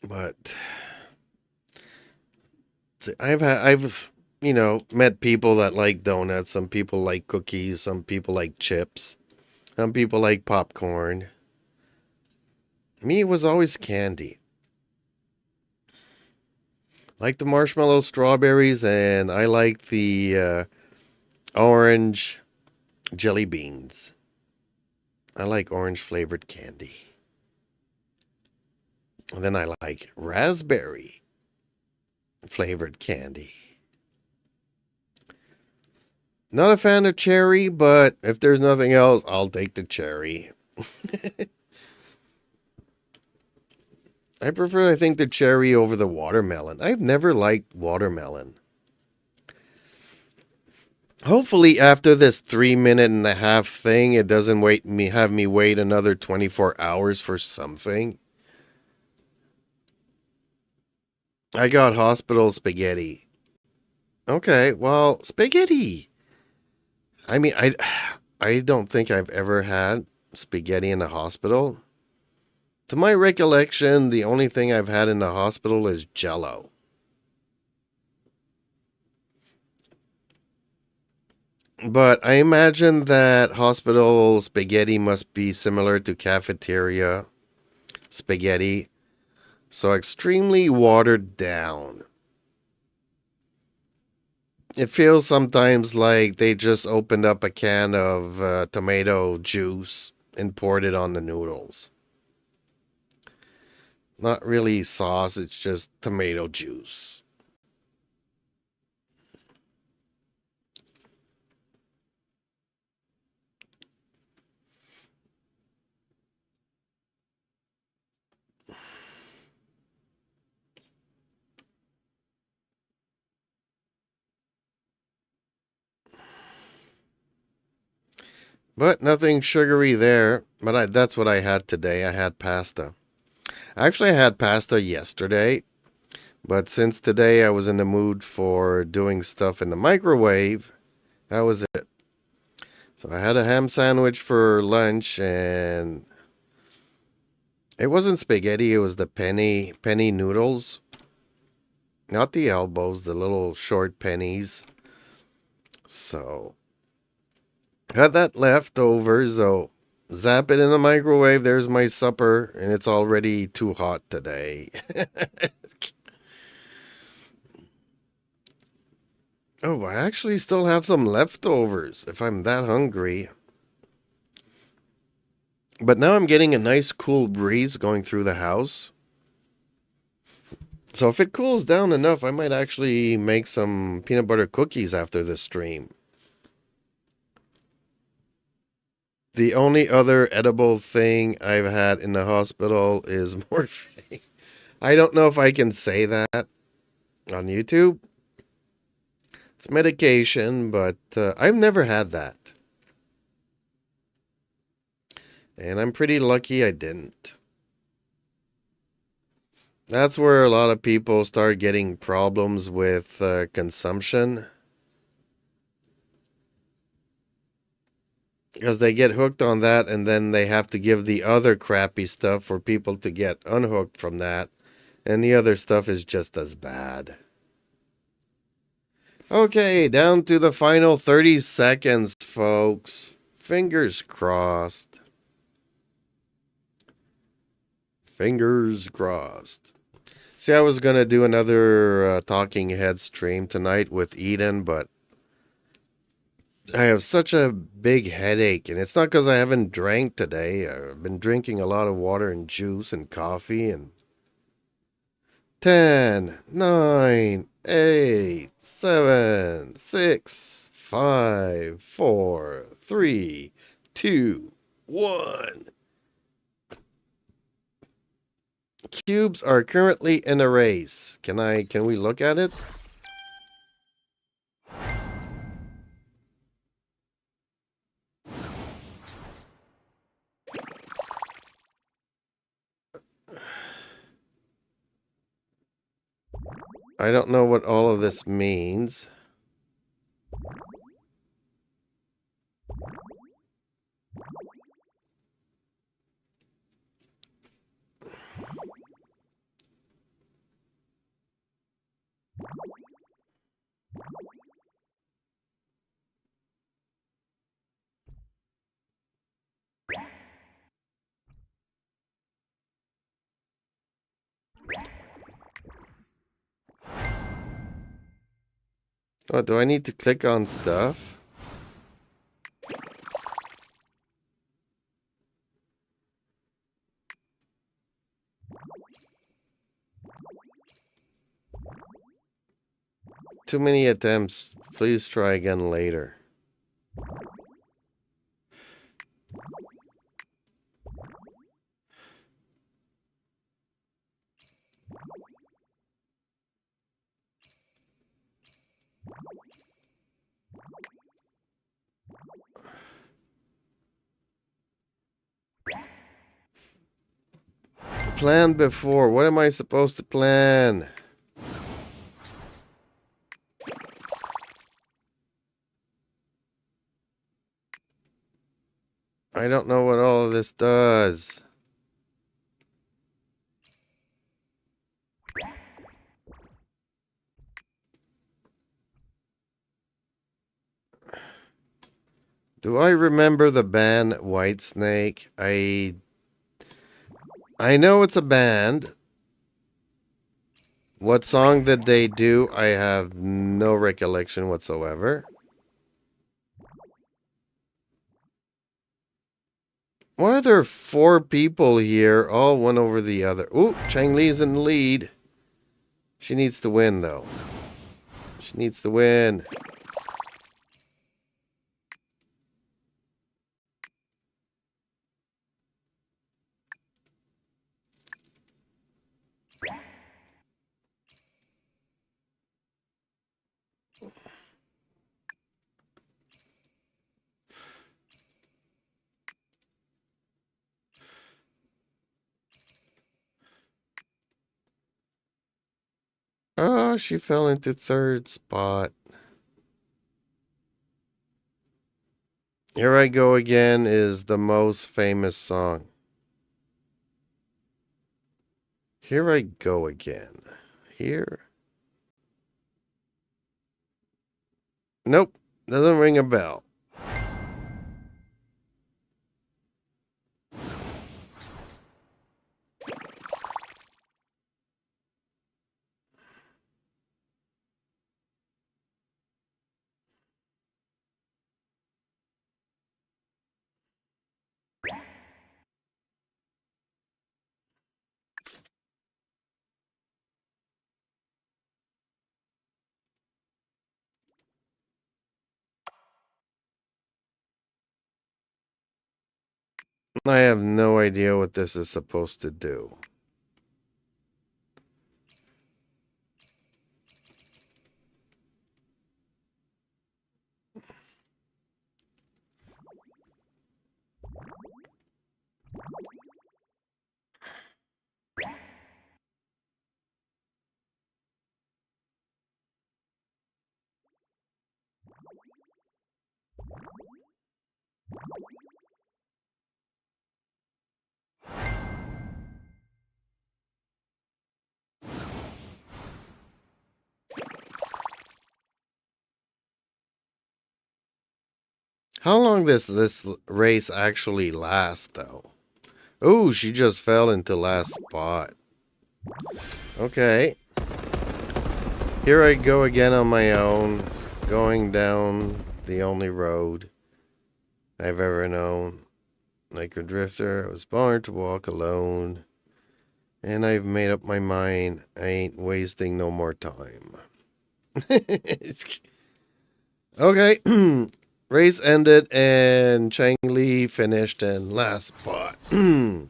But I've met people that like donuts, some people like cookies, some people like chips, some people like popcorn. Me, it was always candy. Like the marshmallow strawberries, and I like the orange jelly beans. I like orange flavored candy. And then I like raspberry flavored candy. Not a fan of cherry, but if there's nothing else, I'll take the cherry. I prefer, I think, the cherry over the watermelon. I've never liked watermelon. Hopefully, after this 3 minute and a half thing, it doesn't have me wait another 24 hours for something. I got hospital spaghetti. Okay, well, spaghetti. I mean, I don't think I've ever had spaghetti in the hospital. To my recollection, the only thing I've had in the hospital is Jello. But I imagine that hospital spaghetti must be similar to cafeteria spaghetti, so extremely watered down. It feels sometimes like they just opened up a can of tomato juice and poured it on the noodles. Not really sauce, it's just tomato juice. But nothing sugary there. But that's what I had today. I had pasta. Actually, I had pasta yesterday. But since today I was in the mood for doing stuff in the microwave, that was it. So I had a ham sandwich for lunch, and it wasn't spaghetti, it was the penny noodles. Not the elbows, the little short pennies. So, had that left over, so zap it in the microwave. There's my supper, and it's already too hot today. Oh, I actually still have some leftovers if I'm that hungry. But now I'm getting a nice cool breeze going through the house. So if it cools down enough, I might actually make some peanut butter cookies after this stream. The only other edible thing I've had in the hospital is morphine. I don't know if I can say that on YouTube. It's medication, but I've never had that. And I'm pretty lucky I didn't. That's where a lot of people start getting problems with consumption. Because they get hooked on that and then they have to give the other crappy stuff for people to get unhooked from that. And the other stuff is just as bad. Okay, down to the final 30 seconds, folks. Fingers crossed. Fingers crossed. See, I was going to do another Talking Head stream tonight with Eden, but I have such a big headache, and it's not because I haven't drank today. I've been drinking a lot of water and juice and coffee, and 10, 9, 8, 7, 6, 5, 4, 3, 2, 1. Cubes are currently in a race. Can we look at it? I don't know what all of this means. Oh, do I need to click on stuff? Too many attempts. Please try again later. Plan before. What am I supposed to plan? I don't know what all of this does. Do I remember the band Whitesnake? I know it's a band. What song did they do? I have no recollection whatsoever. Why are there 4 people here, all one over the other? Ooh, Chang Li's in the lead. She needs to win, though. She needs to win. Oh, she fell into 3rd spot. Here I Go Again is the most famous song. Here I go again. Here. Nope. Doesn't ring a bell. I have no idea what this is supposed to do. How long does this race actually last, though? Oh, she just fell into last spot. Okay. Here I go again on my own, going down the only road I've ever known. Like a drifter, I was born to walk alone. And I've made up my mind, I ain't wasting no more time. Okay. Race ended and Chang Li finished in last spot. And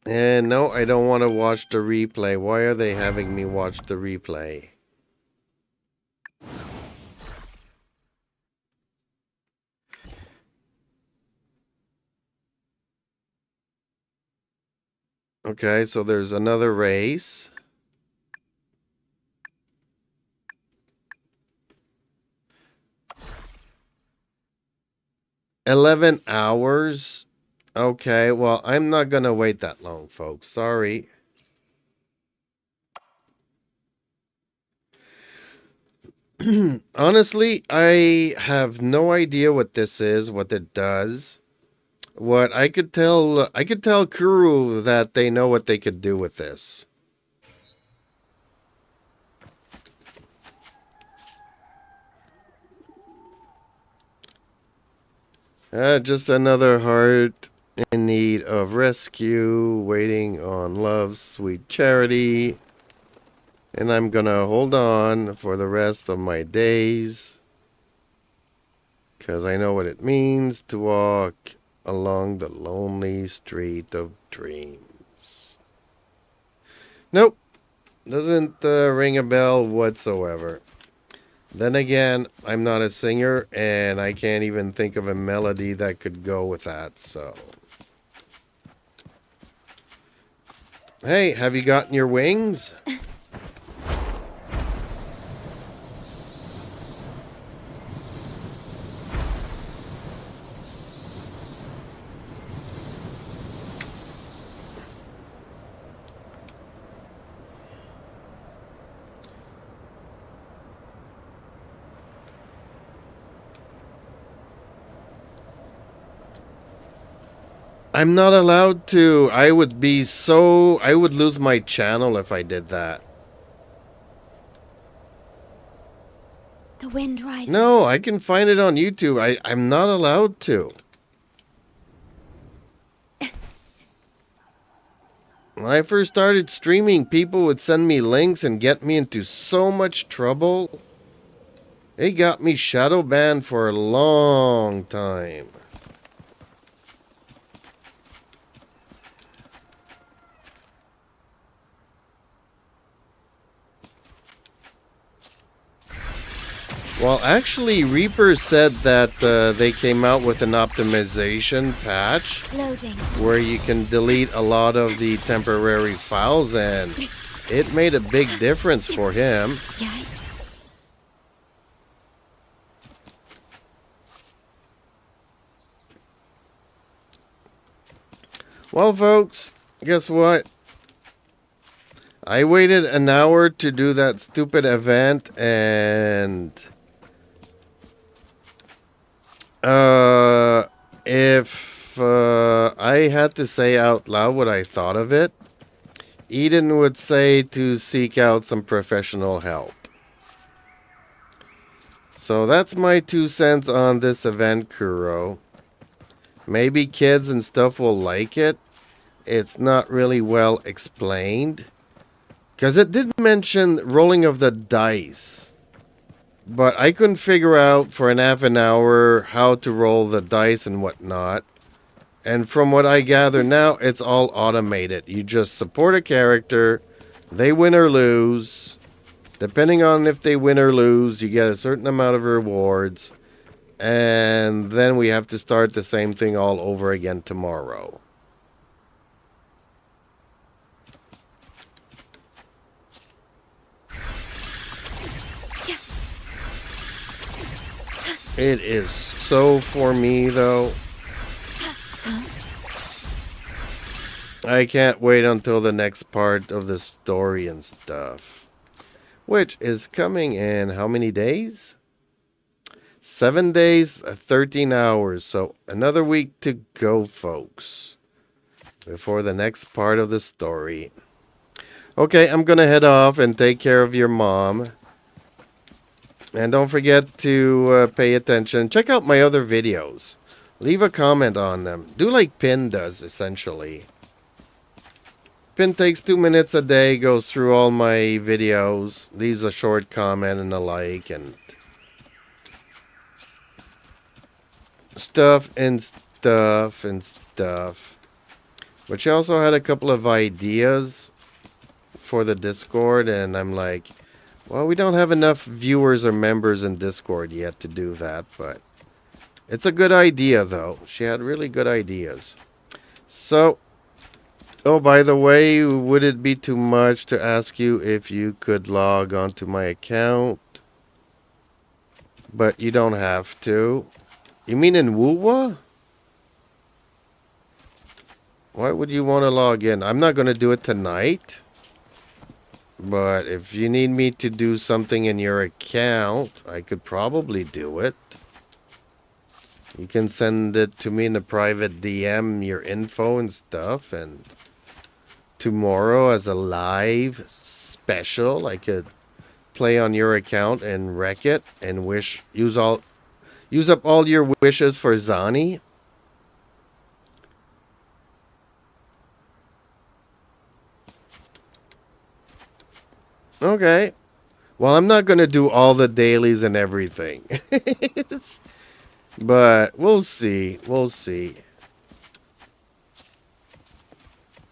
no, I don't want to watch the replay. Why are they having me watch the replay? Okay, so there's another race. $11. Okay, well, I'm not gonna wait that long, folks. Sorry. Honestly, I have no idea what this is, what it does. What I could tell Kuru that they know what they could do with this. Just another heart in need of rescue, waiting on love's sweet charity. And I'm gonna hold on for the rest of my days. 'Cause I know what it means to walk along the lonely street of dreams. Nope. Doesn't ring a bell whatsoever. Then again, I'm not a singer, and I can't even think of a melody that could go with that, so. Hey, have you gotten your wings? I'm not allowed to. I would lose my channel if I did that. The wind rises. No, I can find it on YouTube. I'm not allowed to. When I first started streaming, people would send me links and get me into so much trouble. It got me shadow banned for a long time. Well, actually, Reaper said that they came out with an optimization patch Loading. where you can delete a lot of the temporary files, and it made a big difference for him. Yikes. Well, folks, guess what? I waited an hour to do that stupid event, and if I had to say out loud what I thought of it, Eden would say to seek out some professional help. So that's my 2 cents on this event, Kuro. Maybe kids and stuff will like it. It's not really well explained. Because it did mention rolling of the dice. But I couldn't figure out for an half an hour how to roll the dice and whatnot. And from what I gather now, it's all automated. You just support a character. They win or lose. Depending on if they win or lose, you get a certain amount of rewards. And then we have to start the same thing all over again tomorrow. It is so for me, though. I can't wait until the next part of the story and stuff. Which is coming in how many days? 7 days, 13 hours. So another week to go, folks. Before the next part of the story. Okay, I'm going to head off and take care of your mom. And don't forget to pay attention. Check out my other videos. Leave a comment on them. Do like Pin does, essentially. Pin takes 2 minutes a day, goes through all my videos, leaves a short comment and a like, and stuff and stuff and stuff. But she also had a couple of ideas for the Discord, and I'm like, well, we don't have enough viewers or members in Discord yet to do that, but it's a good idea, though. She had really good ideas. So, oh, by the way, would it be too much to ask you if you could log onto my account? But you don't have to. You mean in wuwa? Why would you want to log in? I'm not going to do it tonight. But if you need me to do something in your account, I could probably do it. You can send it to me in a private DM, your info and stuff, and tomorrow as a live special, I could play on your account and wreck it and use up all your wishes for Zani. Okay. Well, I'm not going to do all the dailies and everything. But we'll see. We'll see.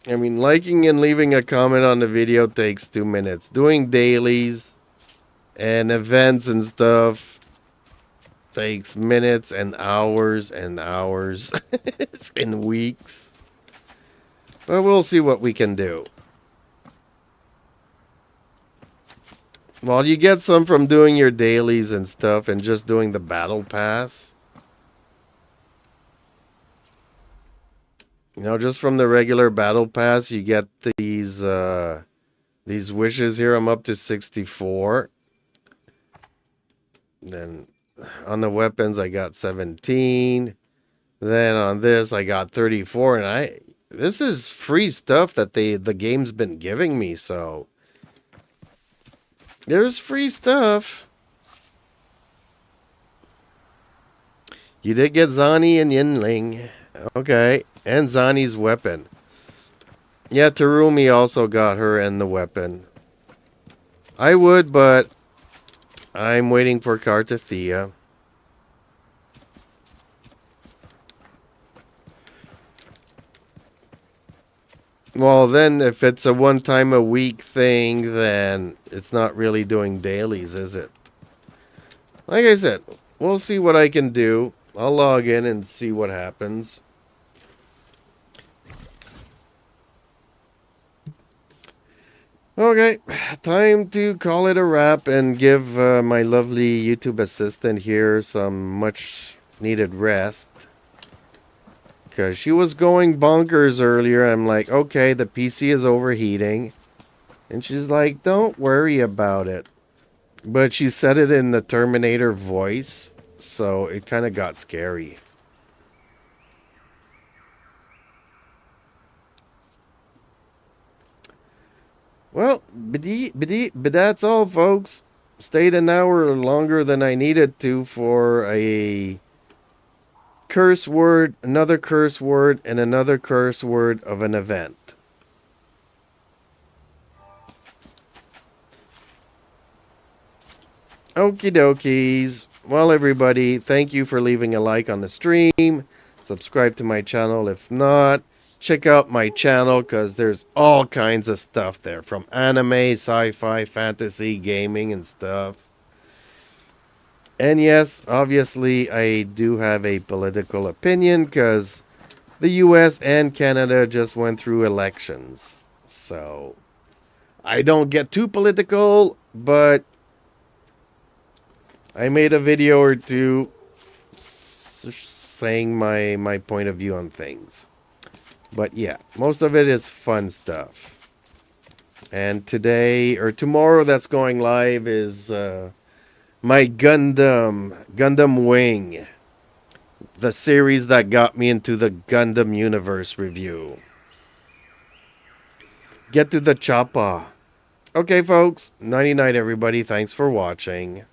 I mean, liking and leaving a comment on the video takes 2 minutes. Doing dailies and events and stuff takes minutes and hours and hours and weeks. But we'll see what we can do. Well, you get some from doing your dailies and stuff and just doing the battle pass. You know, just from the regular battle pass, you get these wishes here. I'm up to 64. Then on the weapons, I got 17. Then on this, I got 34. And this is free stuff that the game's been giving me, so there's free stuff. You did get Zani and Yinling. Okay. And Zani's weapon. Yeah, Terumi also got her and the weapon. I would, but I'm waiting for Kartathea. Well, then, if it's a one-time-a-week thing, then it's not really doing dailies, is it? Like I said, we'll see what I can do. I'll log in and see what happens. Okay, time to call it a wrap and give my lovely YouTube assistant here some much-needed rest. Because she was going bonkers earlier. I'm like, okay, the PC is overheating. And she's like, don't worry about it. But she said it in the Terminator voice. So it kind of got scary. Well, but that's all, folks. Stayed an hour longer than I needed to for a curse word, another curse word, and another curse word of an event. Okie dokies. Well, everybody, thank you for leaving a like on the stream. Subscribe to my channel if not. Check out my channel because there's all kinds of stuff there. From anime, sci-fi, fantasy, gaming, and stuff. And yes, obviously, I do have a political opinion because the US and Canada just went through elections. So, I don't get too political, but I made a video or two saying my point of view on things. But yeah, most of it is fun stuff. And today, or tomorrow that's going live is my Gundam Wing. The series that got me into the Gundam universe review. Get to the choppa. Okay, folks. Nighty night, everybody. Thanks for watching.